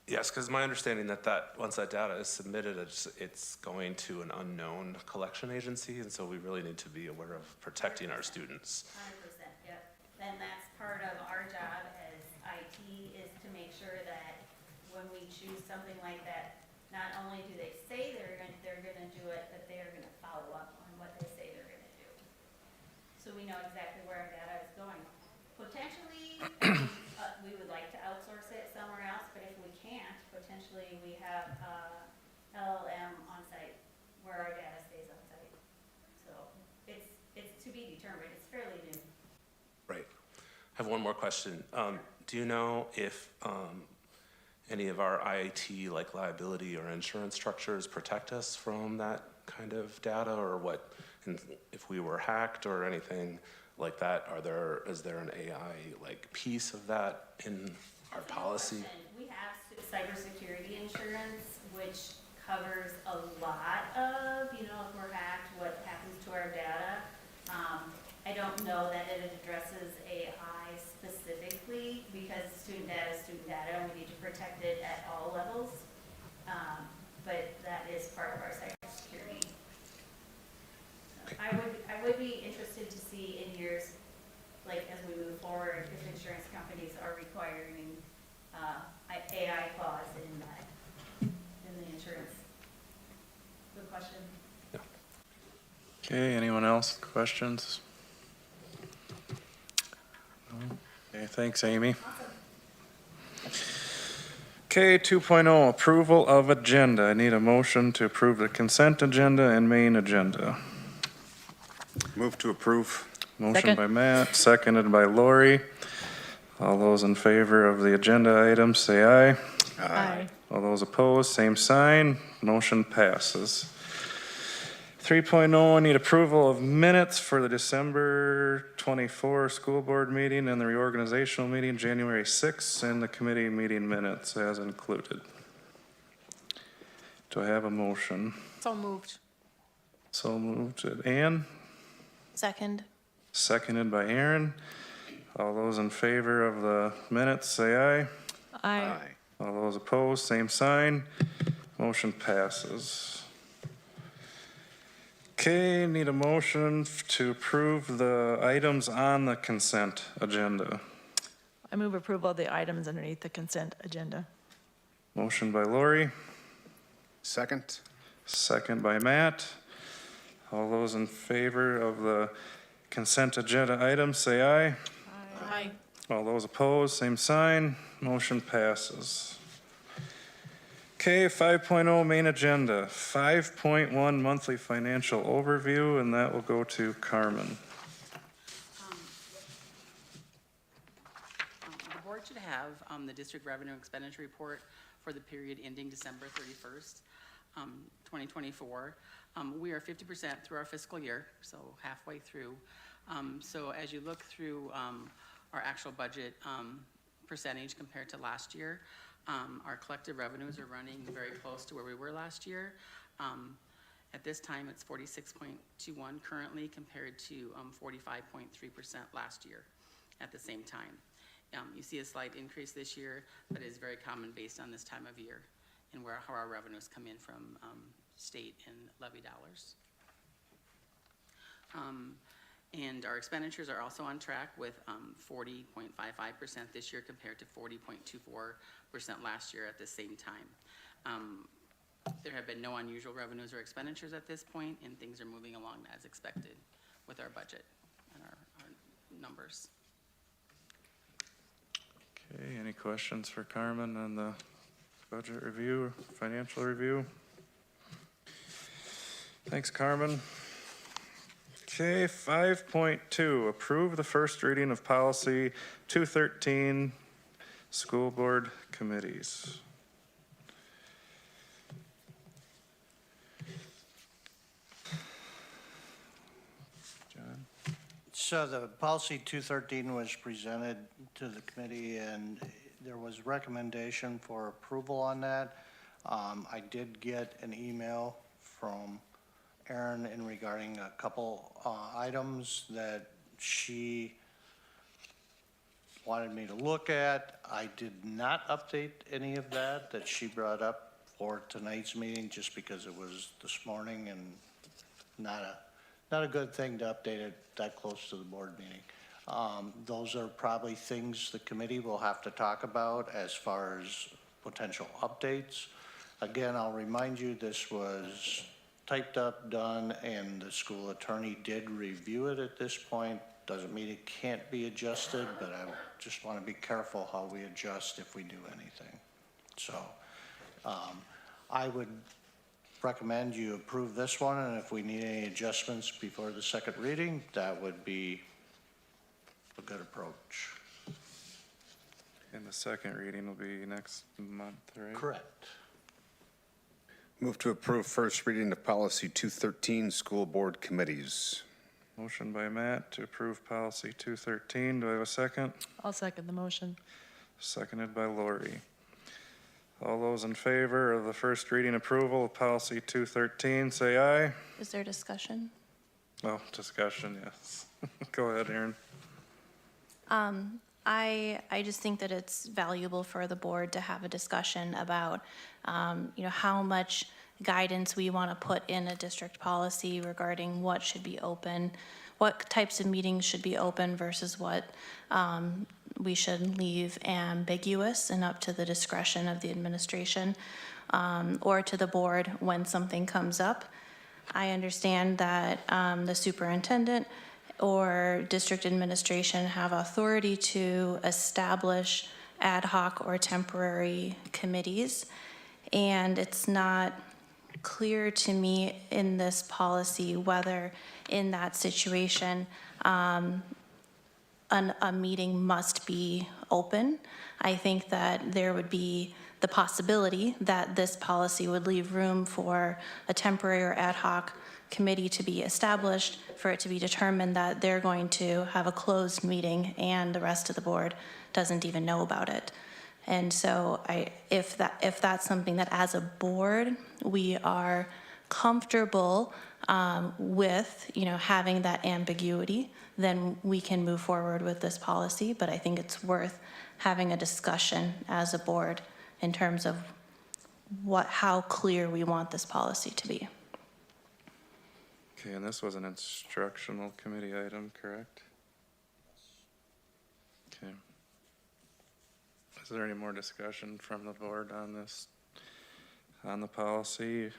Yes, because my understanding that once that data is submitted, it's going to an unknown collection agency, and so we really need to be aware of protecting our students. 100%, yep. And that's part of our job as IT, is to make sure that when we choose something like that, not only do they say they're gonna do it, but they're gonna follow up on what they say they're gonna do. So we know exactly where our data is going. Potentially, we would like to outsource it somewhere else, but if we can't, potentially we have LLM on site where our data stays on site. So it's to be determined. It's fairly new. Right. I have one more question. Do you know if any of our IAT, like liability or insurance structures, protect us from that kind of data, or what, and if we were hacked or anything like that, is there an AI like piece of that in our policy? We have cybersecurity insurance, which covers a lot of, if we're hacked, what happens to our data. I don't know that it addresses AI specifically, because student data is student data, and we need to protect it at all levels. But that is part of our cybersecurity. So I would be interested to see in years, like as we move forward, if insurance companies are requiring AI clause in the insurance. Good question. Okay, anyone else? Questions? No? Okay, thanks, Amy. Okay, 2.0, approval of agenda. I need a motion to approve the consent agenda and main agenda. Move to approve. Motion Second. by Matt, seconded by Lori. All those in favor of the agenda items, say aye. Aye. All those opposed, same sign. Motion passes. 3.0, I need approval of minutes for the December 24 school board meeting and the reorganizational meeting, January 6th, and the committee meeting minutes as included. Do I have a motion? So moved. So moved. Ann, Second. seconded by Aaron. All those in favor of the minutes, say aye. Aye. All those opposed, same sign. Motion passes. Okay, need a motion to approve the items on the consent agenda. I move approval of the items underneath the consent agenda. Motion by Lori, Second? second by Matt. All those in favor of the consent agenda items, say aye. Aye. All those opposed, same sign. Motion passes. Okay, 5.0 main agenda, 5.1 monthly financial overview, and that will go to Carmen. The board should have the district revenue expenditure report for the period ending December 31st, 2024. We are 50% through our fiscal year, so halfway through. So as you look through our actual budget percentage compared to last year, our collective revenues are running very close to where we were last year. At this time, it's 46.21 currently compared to 45.3% last year at the same time. You see a slight increase this year, but it is very common based on this time of year and how our revenues come in from state and levy dollars. And our expenditures are also on track with 40.55% this year compared to 40.24% last year at the same time. There have been no unusual revenues or expenditures at this point, and things are moving along as expected with our budget and our numbers. Okay, any questions for Carmen on the budget review, financial review? Thanks, Carmen. Okay, 5.2, approve the first reading of policy 213, school board committees. John? So the policy 213 was presented to the committee, and there was recommendation for approval on that. I did get an email from Erin in regarding a couple items that she wanted me to look at. I did not update any of that she brought up for tonight's meeting, just because it was this morning and not a good thing to update it that close to the board meeting. Those are probably things the committee will have to talk about as far as potential updates. Again, I'll remind you, this was typed up, done, and the school attorney did review it at this point. Doesn't mean it can't be adjusted, but I just want to be careful how we adjust if we do anything. So I would recommend you approve this one, and if we need any adjustments before the second reading, that would be a good approach. And the second reading will be next month, right? Correct. Move to approve first reading of policy 213, school board committees. Motion by Matt to approve policy 213. Do I have a second? I'll second the motion. Seconded by Lori. All those in favor of the first reading approval of policy 213, say aye. Is there discussion? Oh, discussion, yes. Go ahead, Erin. I just think that it's valuable for the board to have a discussion about, how much guidance we want to put in a district policy regarding what should be open, what types of meetings should be open versus what we should leave ambiguous and up to the discretion of the administration or to the board when something comes up. I understand that the superintendent or district administration have authority to establish ad hoc or temporary committees. And it's not clear to me in this policy whether in that situation a meeting must be open. I think that there would be the possibility that this policy would leave room for a temporary or ad hoc committee to be established, for it to be determined that they're going to have a closed meeting and the rest of the board doesn't even know about it. And so if that's something that as a board we are comfortable with, having that ambiguity, then we can move forward with this policy. But I think it's worth having a discussion as a board in terms of how clear we want this policy to be. Okay, and this was an instructional committee item, correct? Okay. Is there any more discussion from the board on this, on the policy?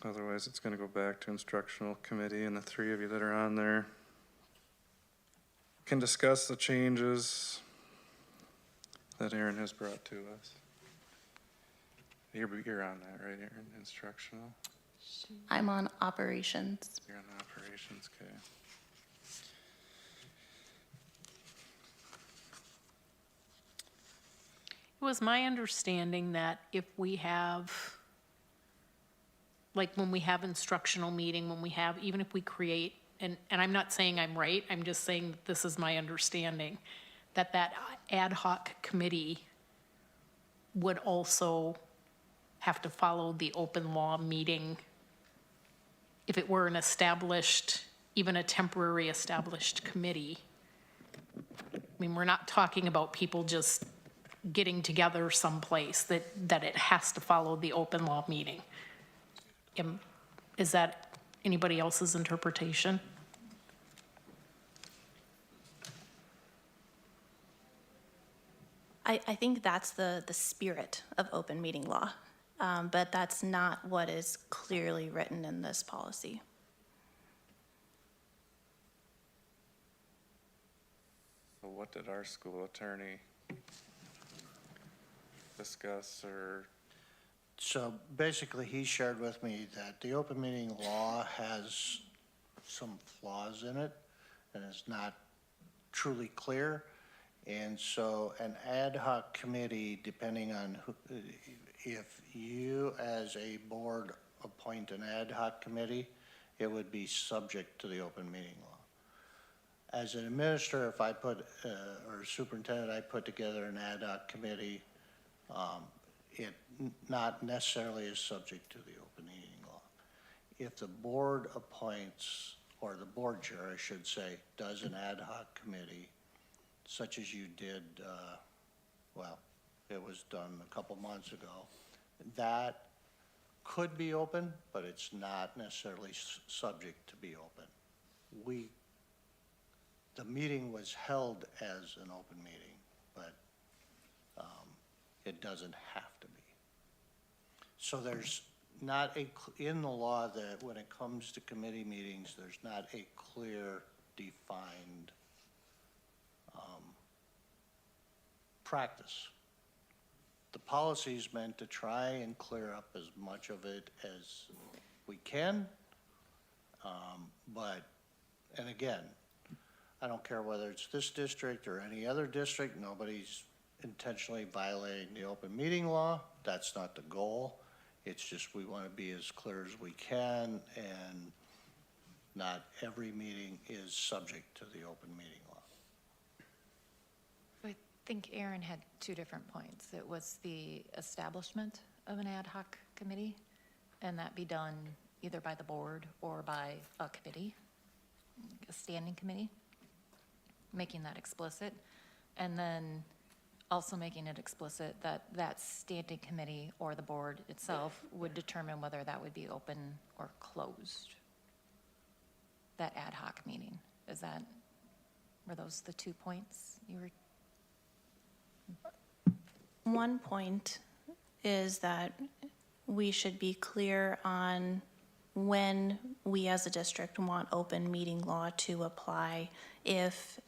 Otherwise, it's going to go back to instructional committee, and the three of you that are on there can discuss the changes that Aaron has brought to us. You're on that, right, Aaron? Instructional? I'm on operations. You're on operations, okay. It was my understanding that if we have, like when we have instructional meeting, when we have, even if we create, and I'm not saying I'm right, I'm just saying that this is my understanding, that that ad hoc committee would also have to follow the open law meeting if it were an established, even a temporary established committee. I mean, we're not talking about people just getting together someplace, that it has to follow the open law meeting. Is that anybody else's interpretation? I think that's the spirit of open meeting law, but that's not what is clearly written in this policy. So what did our school attorney discuss or? So basically, he shared with me that the open meeting law has some flaws in it and is not truly clear. And so an ad hoc committee, depending on who, if you as a board appoint an ad hoc committee, it would be subject to the open meeting law. As an administrator, if I put, or superintendent, I put together an ad hoc committee, it not necessarily is subject to the open meeting law. If the board appoints, or the board chair, I should say, does an ad hoc committee, such as you did, well, it was done a couple months ago, that could be open, but it's not necessarily subject to be open. The meeting was held as an open meeting, but it doesn't have to be. So there's not in the law that when it comes to committee meetings, there's not a clear, defined practice. The policy is meant to try and clear up as much of it as we can, but, and again, I don't care whether it's this district or any other district, nobody's intentionally violating the open meeting law. That's not the goal. It's just we want to be as clear as we can, and not every meeting is subject to the open meeting law. I think Aaron had two different points. It was the establishment of an ad hoc committee, and that be done either by the board or by a committee, a standing committee, making that explicit. And then also making it explicit that that standing committee or the board itself would determine whether that would be open or closed, that ad hoc meeting. Were those the 2 points you were? One point is that we should be clear on when we as a district want open meeting law to apply if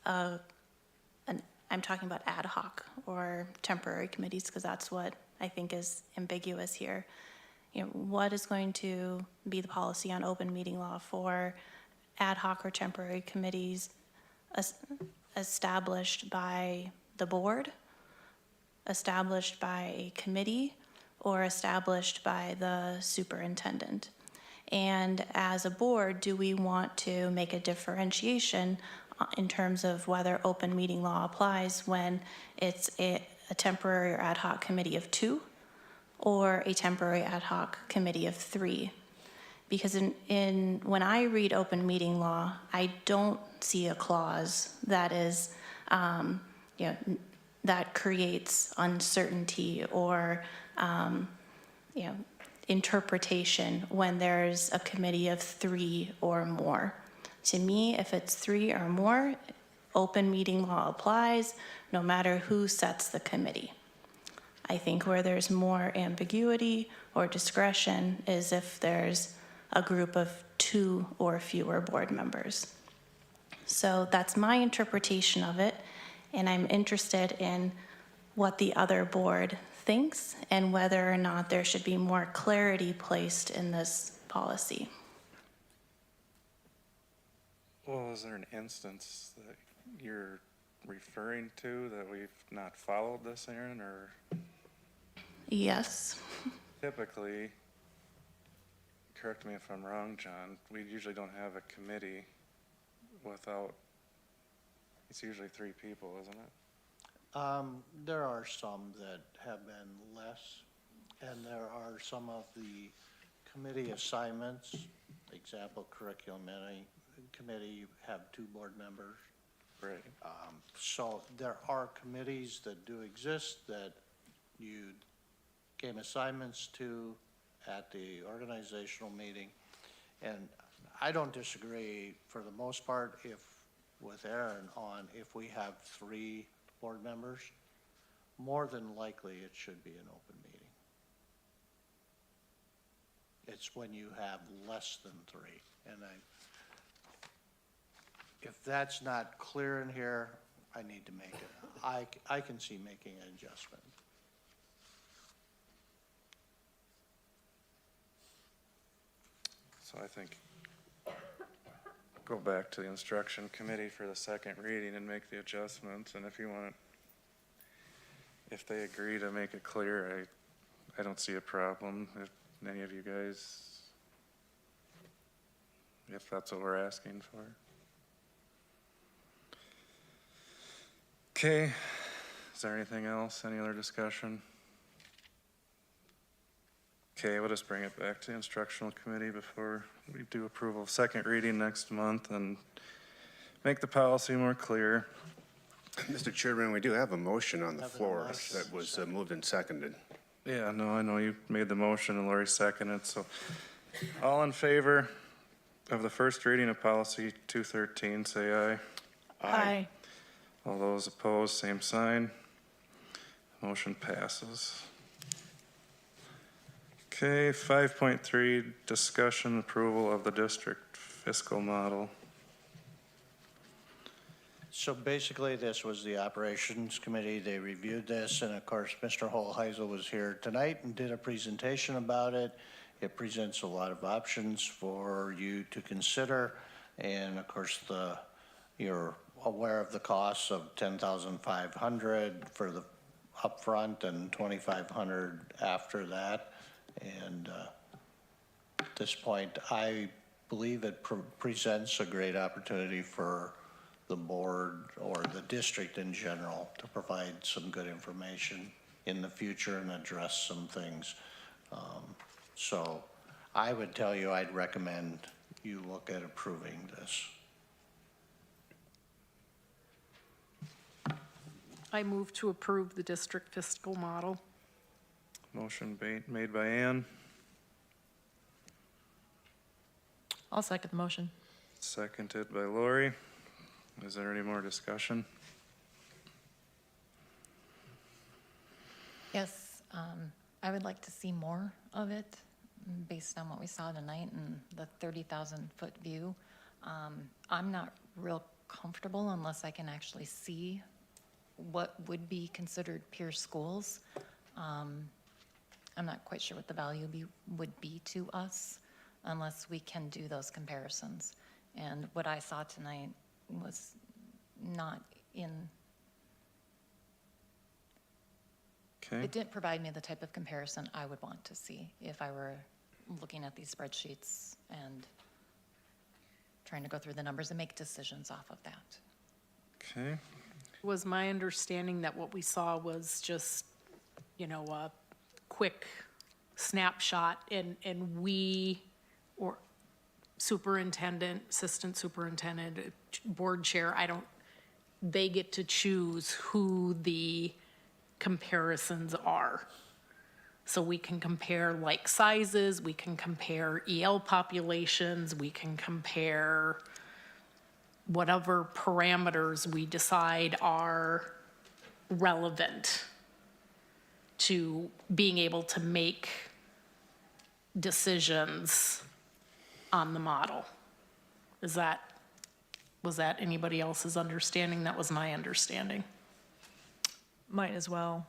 I'm talking about ad hoc or temporary committees, because that's what I think is ambiguous here. You know, what is going to be the policy on open meeting law for ad hoc or temporary committees established by the board, established by a committee, or established by the superintendent? And as a board, do we want to make a differentiation in terms of whether open meeting law applies when it's a temporary or ad hoc committee of 2 or a temporary ad hoc committee of 3? Because when I read open meeting law, I don't see a clause that is, that creates uncertainty or, interpretation when there's a committee of 3 or more. To me, if it's 3 or more, open meeting law applies no matter who sets the committee. I think where there's more ambiguity or discretion is if there's a group of 2 or fewer board members. So that's my interpretation of it, and I'm interested in what the other board thinks and whether or not there should be more clarity placed in this policy. Well, is there an instance that you're referring to that we've not followed this, Aaron, or Yes. typically, correct me if I'm wrong, John, we usually don't have a committee without, it's usually 3 people, isn't it? There are some that have been less, and there are some of the committee assignments, example, curriculum committee, you have 2 board members. Right. So there are committees that do exist that you gave assignments to at the organizational meeting. And I don't disagree for the most part with Aaron on if we have 3 board members, more than likely it should be an open meeting. It's when you have less than 3. And if that's not clear in here, I need to make it. I can see making an adjustment. So I think go back to the instruction committee for the second reading and make the adjustments, and if you want, if they agree to make it clear, I don't see a problem. If any of you guys, if that's what we're asking for. Okay, is there anything else, any other discussion? Okay, we'll just bring it back to the instructional committee before we do approval of second reading next month and make the policy more clear. Mr. Chairman, we do have a motion on the floor Nevertheless, that was moved and seconded. Yeah, no, I know you made the motion and Lori seconded, so all in favor of the first reading of policy 213, say aye. Aye. All those opposed, same sign. Motion passes. Okay, 5.3, discussion approval of the district fiscal model. So basically, this was the operations committee. They reviewed this, and of course, Mr. Holheisel was here tonight and did a presentation about it. It presents a lot of options for you to consider, and of course, you're aware of the costs of $10,500 for the upfront and $2,500 after that. And at this point, I believe it presents a great opportunity for the board or the district in general to provide some good information in the future and address some things. So I would tell you, I'd recommend you look at approving this. I move to approve the district fiscal model. Motion made by Ann, I'll second the motion. seconded by Lori. Is there any more discussion? Yes, I would like to see more of it based on what we saw tonight and the 30,000-foot view. I'm not real comfortable unless I can actually see what would be considered peer schools. I'm not quite sure what the value would be to us unless we can do those comparisons. And what I saw tonight was not in, Okay, it didn't provide me the type of comparison I would want to see if I were looking at these spreadsheets and trying to go through the numbers and make decisions off of that. okay. Was my understanding that what we saw was just, a quick snapshot and we, or superintendent, assistant superintendent, board chair, they get to choose who the comparisons are. So we can compare like sizes, we can compare EL populations, we can compare whatever parameters we decide are relevant to being able to make decisions on the model. Was that anybody else's understanding? That was my understanding. Mine as well.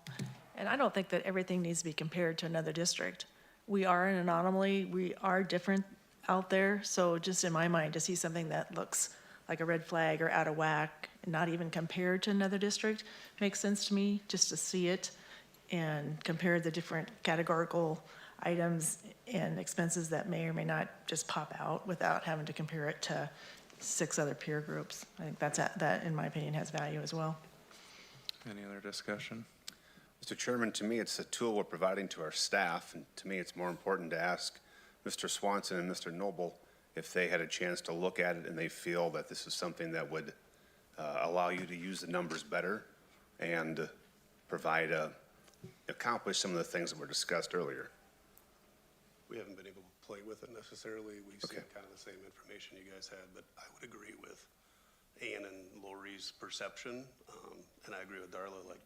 And I don't think that everything needs to be compared to another district. We are an anomaly, we are different out there, so just in my mind, to see something that looks like a red flag or out of whack, and not even compared to another district, makes sense to me, just to see it and compare the different categorical items and expenses that may or may not just pop out without having to compare it to 6 other peer groups. I think that, in my opinion, has value as well. Any other discussion? Mr. Chairman, to me, it's a tool we're providing to our staff, and to me, it's more important to ask Mr. Swanson and Mr. Noble if they had a chance to look at it and they feel that this is something that would allow you to use the numbers better and accomplish some of the things that were discussed earlier. We haven't been able to play with it necessarily. We've seen Okay. kind of the same information you guys had, but I would agree with Ann and Lori's perception. And I agree with Darla,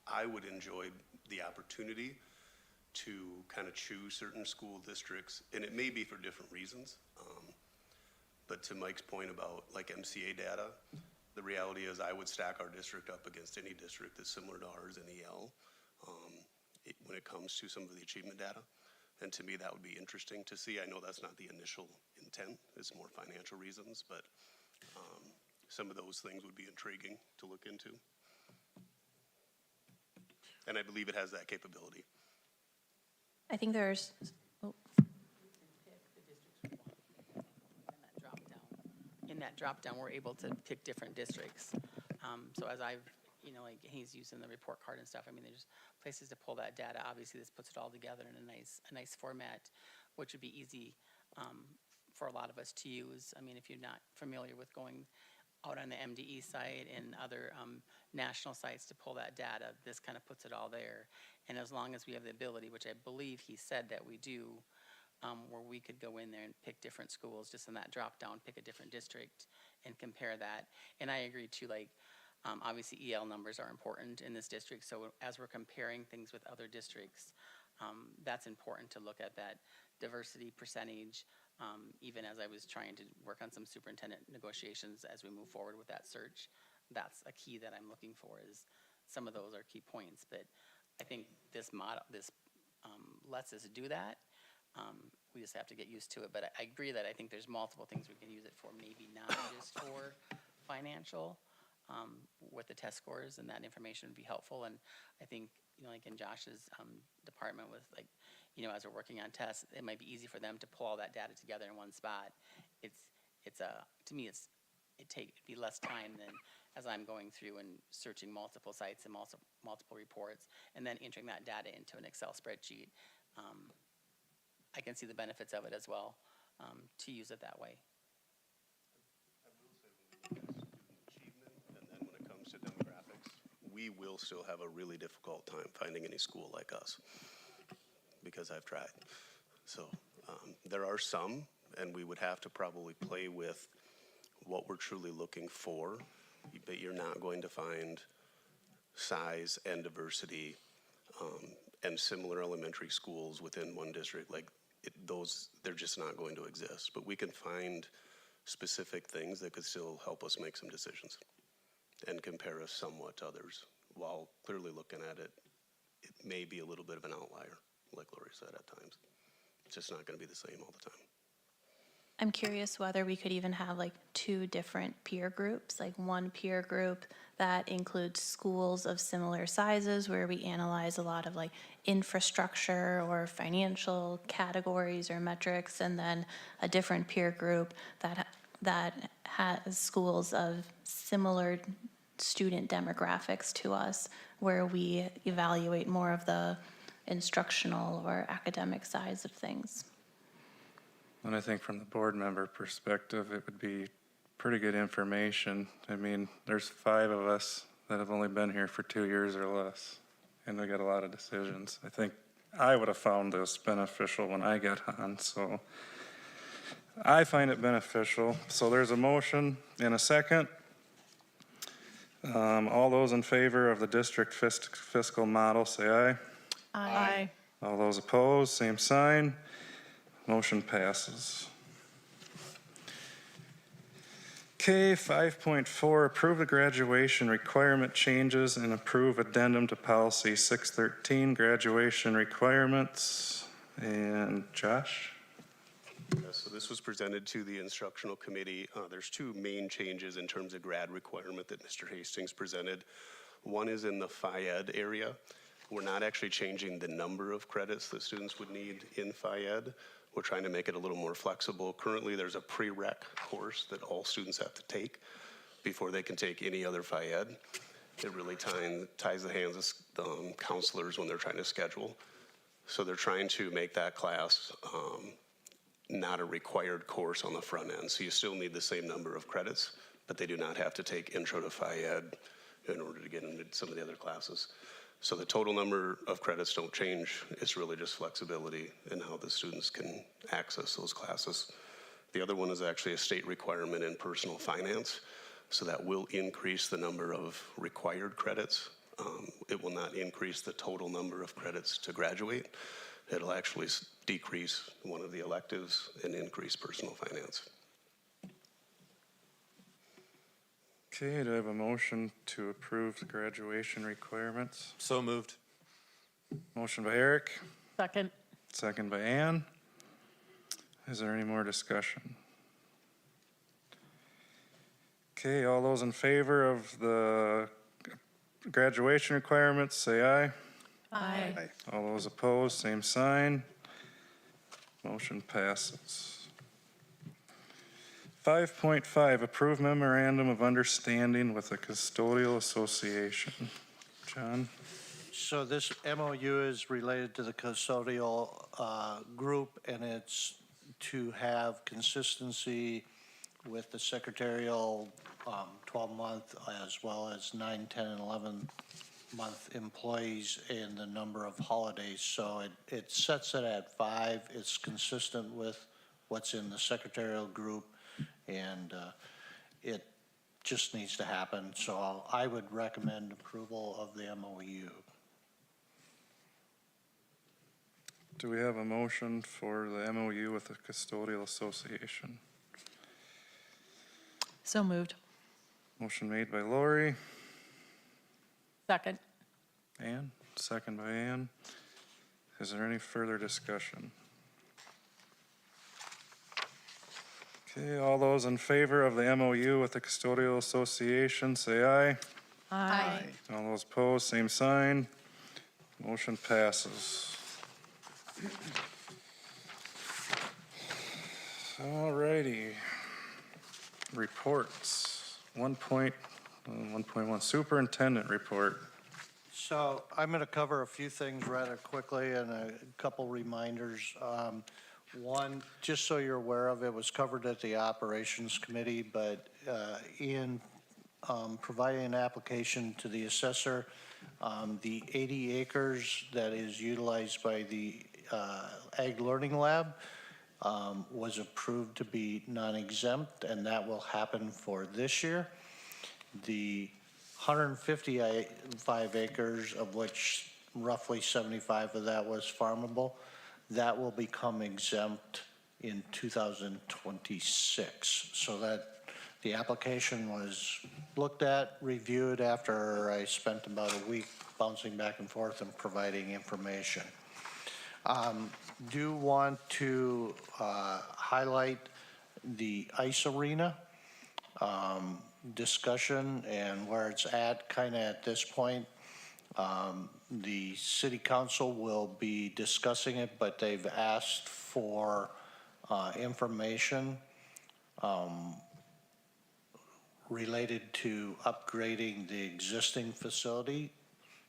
I would enjoy the opportunity to kind of choose certain school districts, and it may be for different reasons. But to Mike's point about like MCA data, the reality is I would stack our district up against any district that's similar to ours in EL when it comes to some of the achievement data. And to me, that would be interesting to see. I know that's not the initial intent, it's more financial reasons, but some of those things would be intriguing to look into. And I believe it has that capability. I think there's, oh, In that drop down, we're able to pick different districts. So as I've, like he's using the report card and stuff, I mean, there's places to pull that data. Obviously, this puts it all together in a nice format, which would be easy for a lot of us to use. I mean, if you're not familiar with going out on the MDE site and other national sites to pull that data, this kind of puts it all there. And as long as we have the ability, which I believe he said that we do, where we could go in there and pick different schools, just in that drop down, pick a different district and compare that. And I agree too, obviously EL numbers are important in this district, so as we're comparing things with other districts, that's important to look at that diversity percentage, even as I was trying to work on some superintendent negotiations as we move forward with that search. That's a key that I'm looking for, is some of those are key points, but I think this model, lets us do that. We just have to get used to it, but I agree that I think there's multiple things we can use it for, maybe not just for financial, with the test scores, and that information would be helpful. And I think, like in Josh's department with as we're working on tests, it might be easy for them to pull all that data together in one spot. To me, it'd be less time than as I'm going through and searching multiple sites and multiple reports, and then entering that data into an Excel spreadsheet. I can see the benefits of it as well, to use it that way. And then when it comes to demographics, we will still have a really difficult time finding any school like us, because I've tried. So there are some, and we would have to probably play with what we're truly looking for, but you're not going to find size and diversity and similar elementary schools within one district. They're just not going to exist. But we can find specific things that could still help us make some decisions and compare us somewhat to others, while clearly looking at it, it may be a little bit of an outlier, like Lori said at times. It's just not going to be the same all the time. I'm curious whether we could even have 2 different peer groups, one peer group that includes schools of similar sizes, where we analyze a lot of infrastructure or financial categories or metrics, and then a different peer group that has schools of similar student demographics to us, where we evaluate more of the instructional or academic sides of things. And I think from the board member perspective, it would be pretty good information. I mean, there's 5 of us that have only been here for 2 years or less, and we got a lot of decisions. I think I would have found this beneficial when I got on, so I find it beneficial. So there's a motion and a second. All those in favor of the district fiscal model, say aye. Aye. All those opposed, same sign. Motion passes. Okay, 5.4, approve the graduation requirement changes and approve addendum to policy 613, graduation requirements. And Josh? So this was presented to the instructional committee. There's two main changes in terms of grad requirement that Mr. Hastings presented. One is in the Phi-Ed area. We're not actually changing the number of credits that students would need in Phi-Ed. We're trying to make it a little more flexible. Currently, there's a prereq course that all students have to take before they can take any other Phi-Ed. It really ties the hands of counselors when they're trying to schedule. So they're trying to make that class not a required course on the front end. So you still need the same number of credits, but they do not have to take Intro to Phi-Ed in order to get into some of the other classes. So the total number of credits don't change. It's really just flexibility in how the students can access those classes. The other one is actually a state requirement in personal finance. So that will increase the number of required credits. It will not increase the total number of credits to graduate. It'll actually decrease one of the electives and increase personal finance. Okay, do I have a motion to approve the graduation requirements? So moved. Motion by Eric, Second. second by Ann. Is there any more discussion? Okay, all those in favor of the graduation requirements, say aye. Aye. All those opposed, same sign. Motion passes. 5.5, approve memorandum of understanding with the custodial association. John? So this MOU is related to the custodial group, and it's to have consistency with the secretarial 12-month as well as 9, 10, and 11-month employees and the number of holidays. So it sets it at 5. It's consistent with what's in the secretarial group, and it just needs to happen. So I would recommend approval of the MOU. Do we have a motion for the MOU with the custodial association? So moved. Motion made by Lori. Second. Ann, second by Ann. Is there any further discussion? Okay, all those in favor of the MOU with the custodial association, say aye. Aye. All those opposed, same sign. Motion passes. All righty. Reports. 1.1 superintendent report. So I'm going to cover a few things rather quickly and a couple reminders. One, just so you're aware of, it was covered at the operations committee, but in providing an application to the assessor, the 80 acres that is utilized by the Ag Learning Lab was approved to be non-exempt, and that will happen for this year. The 155 acres, of which roughly 75 of that was farmable, that will become exempt in 2026. So that the application was looked at, reviewed after I spent about a week bouncing back and forth and providing information. Do want to highlight the ice arena discussion and where it's at kind of at this point. The city council will be discussing it, but they've asked for information related to upgrading the existing facility.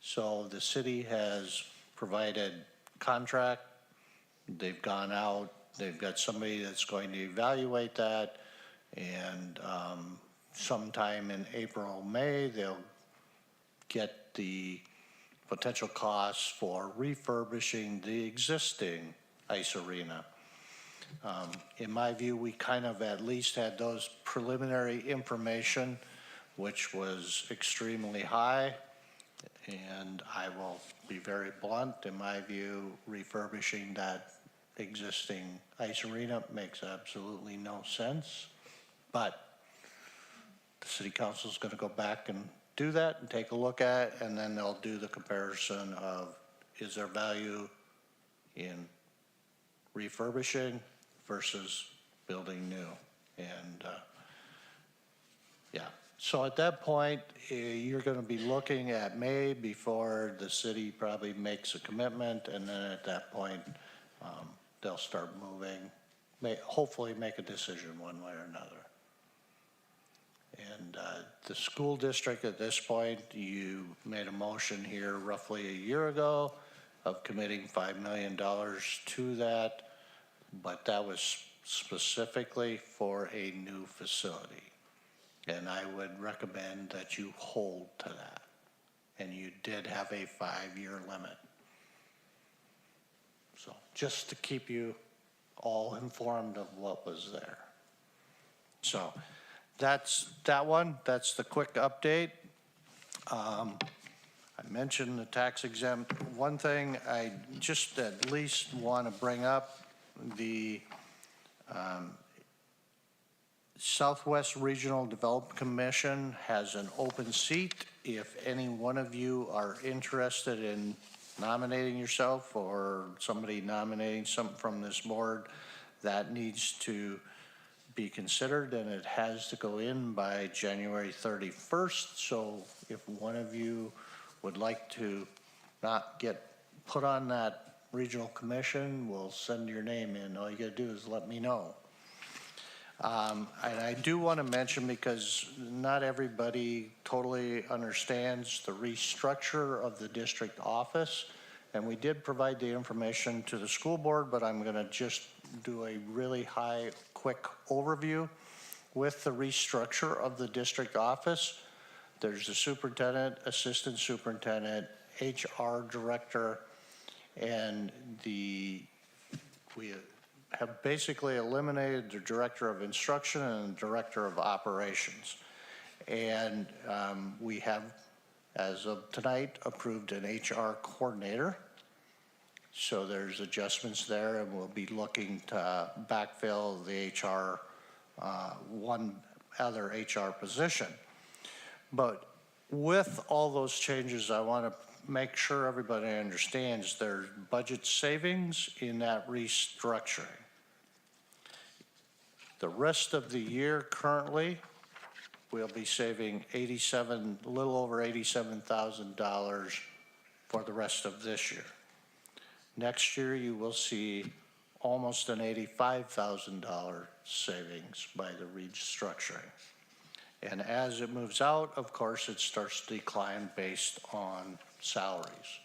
So the city has provided contract. They've gone out. They've got somebody that's going to evaluate that, and sometime in April, May, they'll get the potential costs for refurbishing the existing ice arena. In my view, we kind of at least had those preliminary information, which was extremely high. And I will be very blunt, in my view, refurbishing that existing ice arena makes absolutely no sense. But the city council is going to go back and do that and take a look at it, and then they'll do the comparison of, is there value in refurbishing versus building new? And, yeah, so at that point, you're going to be looking at May before the city probably makes a commitment, and then at that point, they'll start moving, hopefully make a decision one way or another. And the school district at this point, you made a motion here roughly a year ago of committing $5 million to that, but that was specifically for a new facility. And I would recommend that you hold to that. And you did have a 5-year limit. So just to keep you all informed of what was there. So that's that one. That's the quick update. I mentioned the tax exempt. One thing I just at least want to bring up, the Southwest Regional Development Commission has an open seat. If any one of you are interested in nominating yourself or somebody nominating something from this board, that needs to be considered, and it has to go in by January 31st. So if one of you would like to not get put on that regional commission, we'll send your name in. All you gotta do is let me know. And I do want to mention, because not everybody totally understands the restructure of the district office, and we did provide the information to the school board, but I'm going to just do a really quick overview. With the restructure of the district office, there's the superintendent, assistant superintendent, HR director, and we have basically eliminated the director of instruction and the director of operations. And we have, as of tonight, approved an HR coordinator. So there's adjustments there, and we'll be looking to backfill the HR, one other HR position. But with all those changes, I want to make sure everybody understands there's budget savings in that restructuring. The rest of the year currently, we'll be saving a little over $87,000 for the rest of this year. Next year, you will see almost an $85,000 savings by the restructuring. And as it moves out, of course, it starts to decline based on salaries.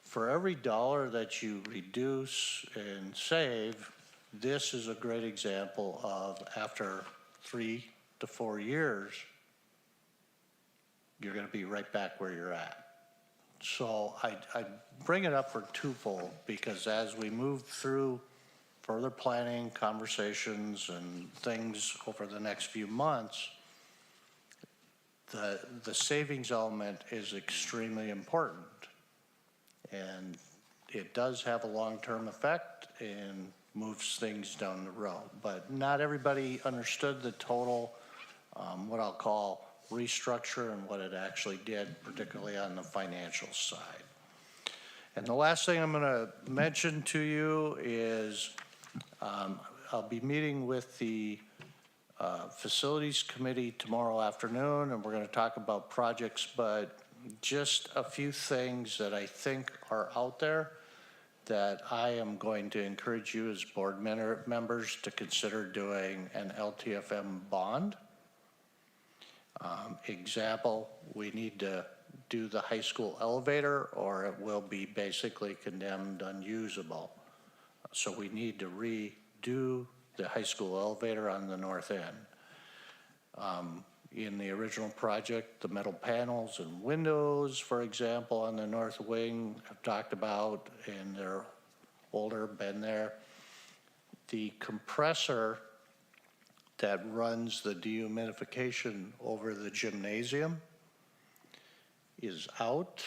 For every dollar that you reduce and save, this is a great example of, after 3 to 4 years, you're going to be right back where you're at. So I bring it up for twofold, because as we move through further planning, conversations, and things over the next few months, the savings element is extremely important. And it does have a long-term effect and moves things down the road. But not everybody understood the total, what I'll call restructure, and what it actually did, particularly on the financial side. And the last thing I'm going to mention to you is I'll be meeting with the Facilities Committee tomorrow afternoon, and we're going to talk about projects, but just a few things that I think are out there that I am going to encourage you as board members to consider doing an LTFM bond. Example, we need to do the high school elevator, or it will be basically condemned unusable. So we need to redo the high school elevator on the north end. In the original project, the metal panels and windows, for example, on the north wing, I've talked about, and they're older, been there. The compressor that runs the dehumidification over the gymnasium is out.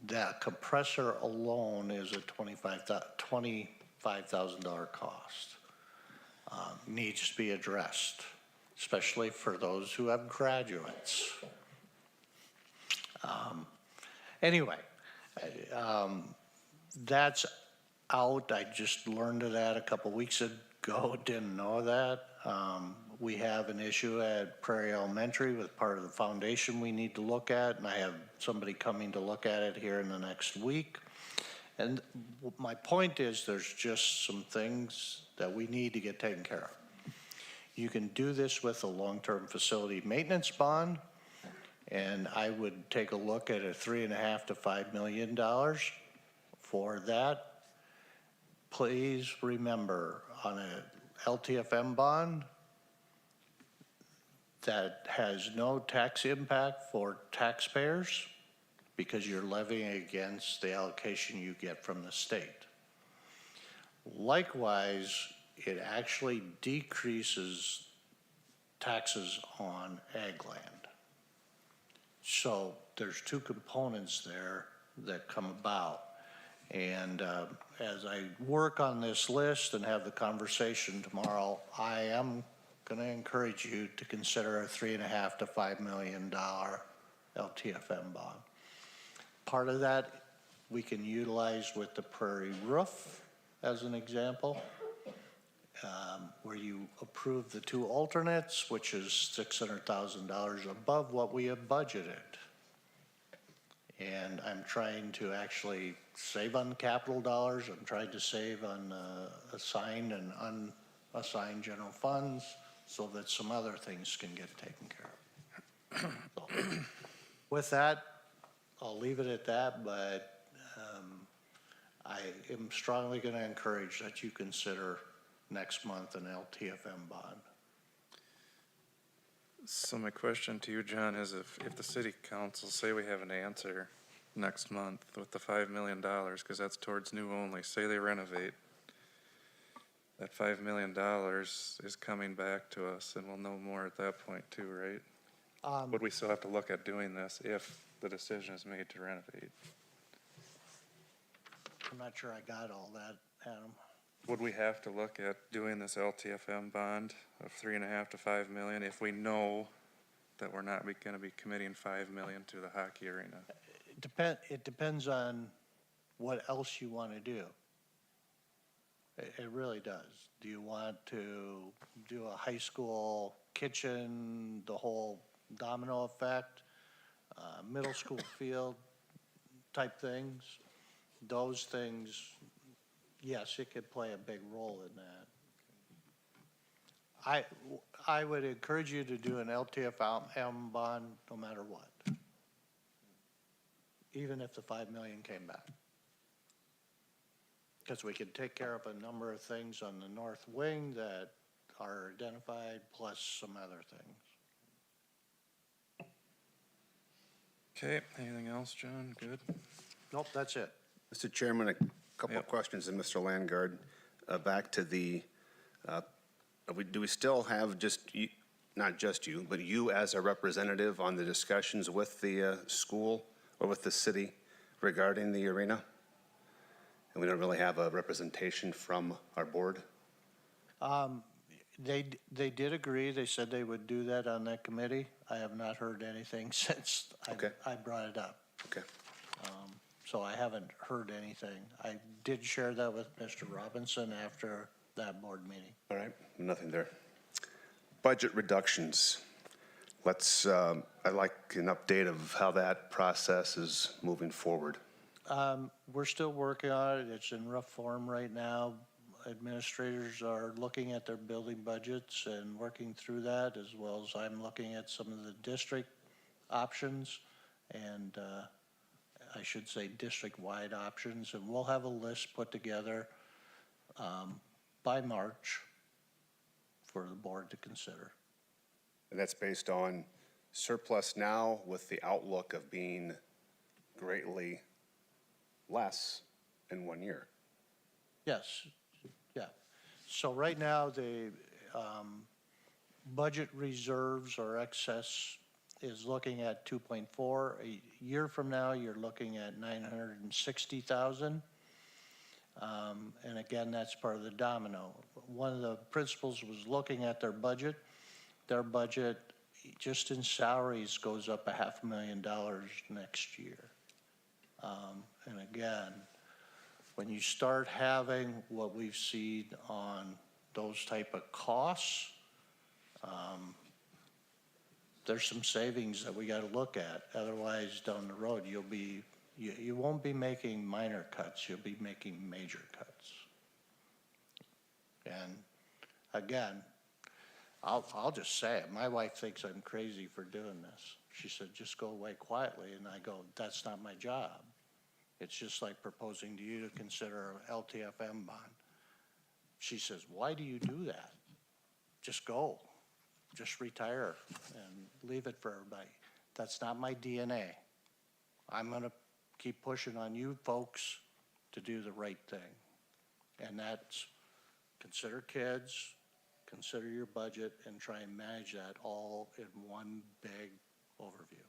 That compressor alone is a $25,000 cost. Needs to be addressed. especially for those who have graduates. Anyway, that's out. I just learned of that a couple weeks ago, didn't know that. We have an issue at Prairie Elementary with part of the foundation we need to look at, and I have somebody coming to look at it here in the next week. And my point is there's just some things that we need to get taken care of. You can do this with a long-term facility maintenance bond, and I would take a look at a $3.5 to $5 million for that. Please remember, on a LTFM bond, that has no tax impact for taxpayers because you're levying against the allocation you get from the state. Likewise, it actually decreases taxes on ag land. So there's two components there that come about. And as I work on this list and have the conversation tomorrow, I am going to encourage you to consider a $3.5 to $5 million LTFM bond. Part of that we can utilize with the Prairie Roof as an example, where you approve the two alternates, which is $600,000 above what we have budgeted. And I'm trying to actually save on capital dollars. I'm trying to save on assigned and unassigned general funds so that some other things can get taken care of. So, with that, I'll leave it at that, but I am strongly going to encourage that you consider next month an LTFM bond. So my question to you, John, is if the city council, say we have an answer next month with the $5 million, because that's towards new only, say they renovate, that $5 million is coming back to us, and we'll know more at that point too, right? Would we still have to look at doing this if the decision is made to renovate? I'm not sure I got all that, Adam. Would we have to look at doing this LTFM bond of $3.5 to $5 million if we know that we're not going to be committing $5 million to the hockey arena? It depends on what else you want to do. It really does. Do you want to do a high school kitchen, the whole domino effect, middle school field type things? Those things, yes, it could play a big role in that. I would encourage you to do an LTFM bond no matter what, even if the $5 million came back. Because we can take care of a number of things on the north wing that are identified, plus some other things. Okay, anything else, John? Good? Nope, that's it. Mr. Chairman, a couple of questions, and Mr. Landgard, back to the, do we still have just, not just you, but you as a representative on the discussions with the school or with the city regarding the arena? And we don't really have a representation from our board? They did agree. They said they would do that on that committee. I have not heard anything since I brought it up. Okay. So I haven't heard anything. I did share that with Mr. Robinson after that board meeting. All right, nothing there. Budget reductions. Let's, I'd like an update of how that process is moving forward. We're still working on it. It's in rough form right now. Administrators are looking at their building budgets and working through that, as well as I'm looking at some of the district options and I should say district-wide options, and we'll have a list put together by March for the board to consider. And that's based on surplus now with the outlook of being greatly less in 1 year. Yes, yeah. So right now, the budget reserves or excess is looking at 2.4. A year from now, you're looking at 960,000. And again, that's part of the domino. One of the principals was looking at their budget their budget, just in salaries, goes up $500,000 next year. And again, when you start having what we've seen on those type of costs, there's some savings that we got to look at. Otherwise, down the road, you won't be making minor cuts, you'll be making major cuts. And again, I'll just say it, my wife thinks I'm crazy for doing this. She said, just go away quietly, and I go, that's not my job. It's just like proposing to you to consider an LTFM bond. She says, why do you do that? Just go, just retire and leave it for everybody. That's not my DNA. I'm gonna keep pushing on you folks to do the right thing. And that's consider kids, consider your budget, and try and manage that all in one big overview.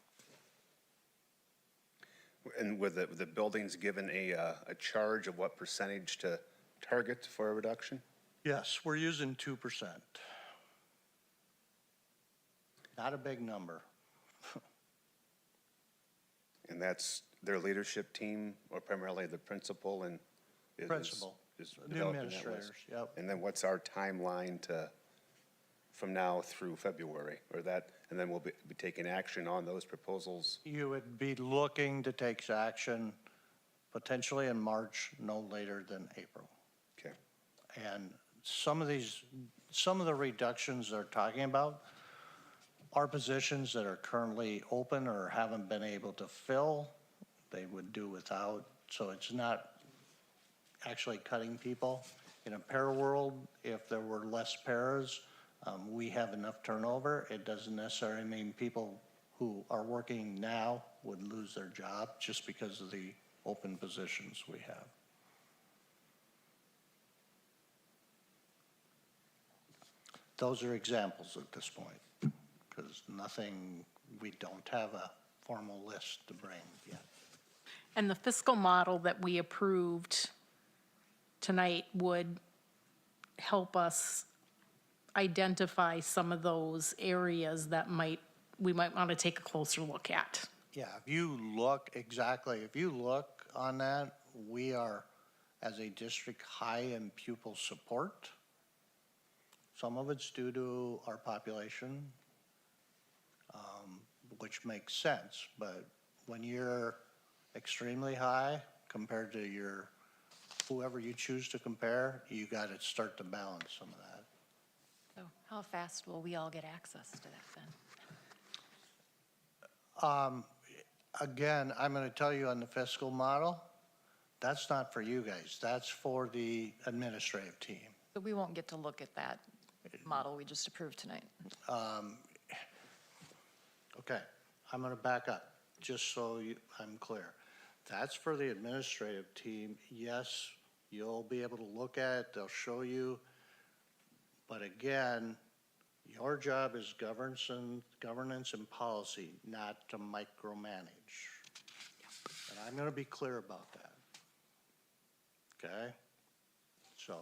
And with the buildings given a charge of what percentage to target for a reduction? Yes, we're using 2%. Not a big number. And that's their leadership team, or primarily the principal and? Principal, is the developing that administrators, list? yep. And then what's our timeline from now through February? Or that, and then we'll be taking action on those proposals? You would be looking to take action potentially in March, no later than April. Okay. And some of the reductions they're talking about are positions that are currently open or haven't been able to fill, they would do without. So it's not actually cutting people. In a para world, if there were less paras, we have enough turnover. It doesn't necessarily mean people who are working now would lose their job just because of the open positions we have. Those are examples at this point, because we don't have a formal list to bring yet. And the fiscal model that we approved tonight would help us identify some of those areas that we might want to take a closer look at. Yeah, if you look on that, we are, as a district, high in pupil support. Some of it's due to our population, which makes sense, but when you're extremely high compared to whoever you choose to compare, you got to start to balance some of that. So how fast will we all get access to that then? Again, I'm going to tell you on the fiscal model, that's not for you guys. That's for the administrative team. So we won't get to look at that model we just approved tonight. Okay, I'm going to back up, just so I'm clear. That's for the administrative team. Yes, you'll be able to look at it, they'll show you. But again, your job is governance and policy, not to micromanage. And I'm going to be clear about that. Okay? So,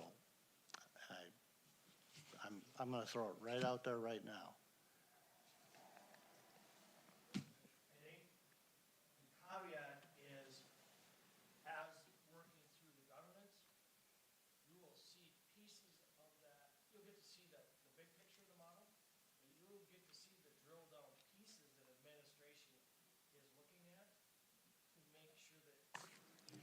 I'm going to throw it right out there right now. Caveat is, as working through the governance, you will see pieces of that, you'll get to see the big picture of the model, but you'll get to see the drill down pieces that administration is looking at to make sure that you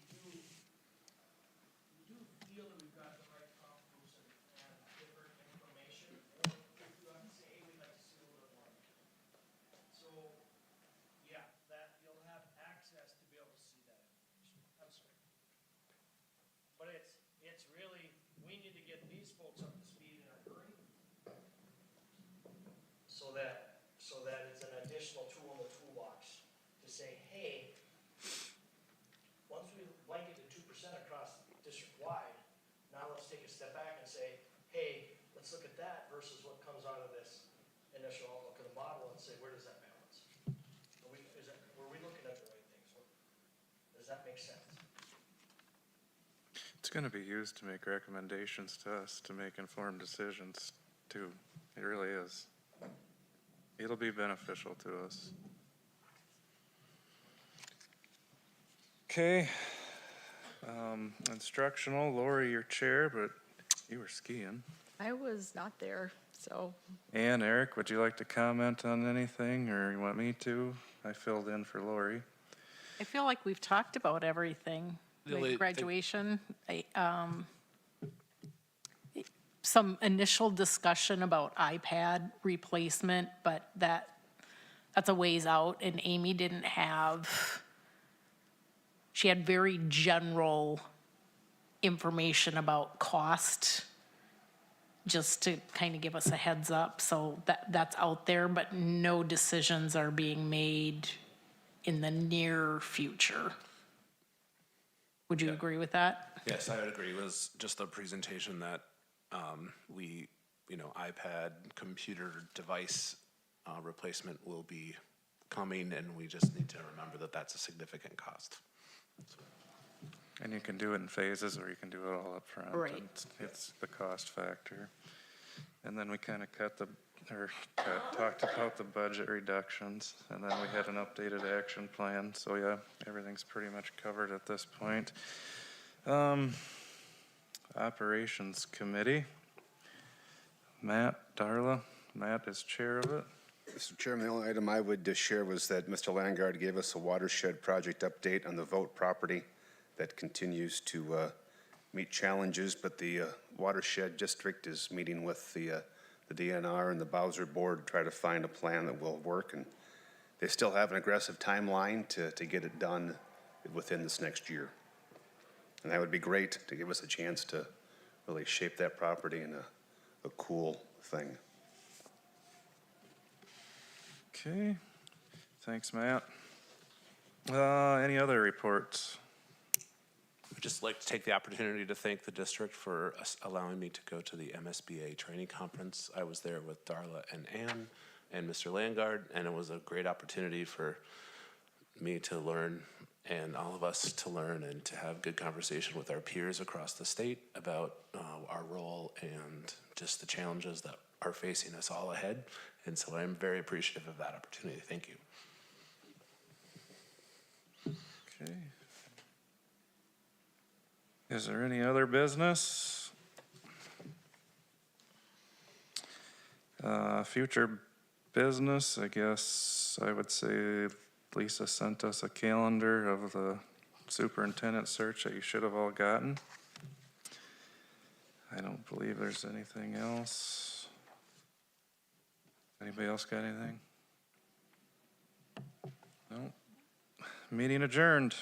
do feel that we've got the right confidence and different information, or if you have to say, hey, we'd like to see a little bit more. So, yeah, that you'll have access to be able to see that information. I'm sorry. But it's really, we need to get these folks up to speed in a hurry. So that it's an additional tool in the toolbox to say, hey, once we blanket the 2% across district-wide, now let's take a step back and say, hey, let's look at that versus what comes out of this initial outlook of the model and say, where does that balance? Were we looking at the right things? Does that make sense? It's going to be used to make recommendations to us to make informed decisions too. It really is. It'll be beneficial to us. Okay, instructional, Lori, your chair, but you were skiing. I was not there, so And Eric, would you like to comment on anything, or you want me to? I filled in for Lori. I feel like we've talked about everything, The only like thing- graduation, some initial discussion about iPad replacement, but that's a ways out, and Amy didn't have, she had very general information about cost, just to kind of give us a heads up, so that's out there, but no decisions are being made in the near future. Would you agree with that? Yes, I would agree. It was just a presentation that we, iPad, computer device replacement will be coming, and we just need to remember that that's a significant cost. And you can do it in phases, or you can do it all up front. Right. It's the cost factor. And then we kind of talked about the budget reductions, and then we had an updated action plan. So yeah, everything's pretty much covered at this point. Operations Committee. Matt, Darla. Matt is chair of it. Mr. Chairman, the only item I would share was that Mr. Landgard gave us a watershed project update on the Vote property that continues to meet challenges, but the watershed district is meeting with the DNR and the Bowser Board to try to find a plan that will work, and they still have an aggressive timeline to get it done within this next year. And that would be great to give us a chance to really shape that property in a cool thing. Okay. Thanks, Matt. Any other reports? I'd just like to take the opportunity to thank the district for allowing me to go to the MSBA training conference. I was there with Darla and Ann and Mr. Landgard, and it was a great opportunity for me to learn and all of us to learn and to have good conversation with our peers across the state about our role and just the challenges that are facing us all ahead. And so I'm very appreciative of that opportunity. Thank you. Okay. Is there any other business? Future business, I guess I would say Lisa sent us a calendar of the superintendent search that you should have all gotten. I don't believe there's anything else. Anybody else got anything? No. Meeting adjourned.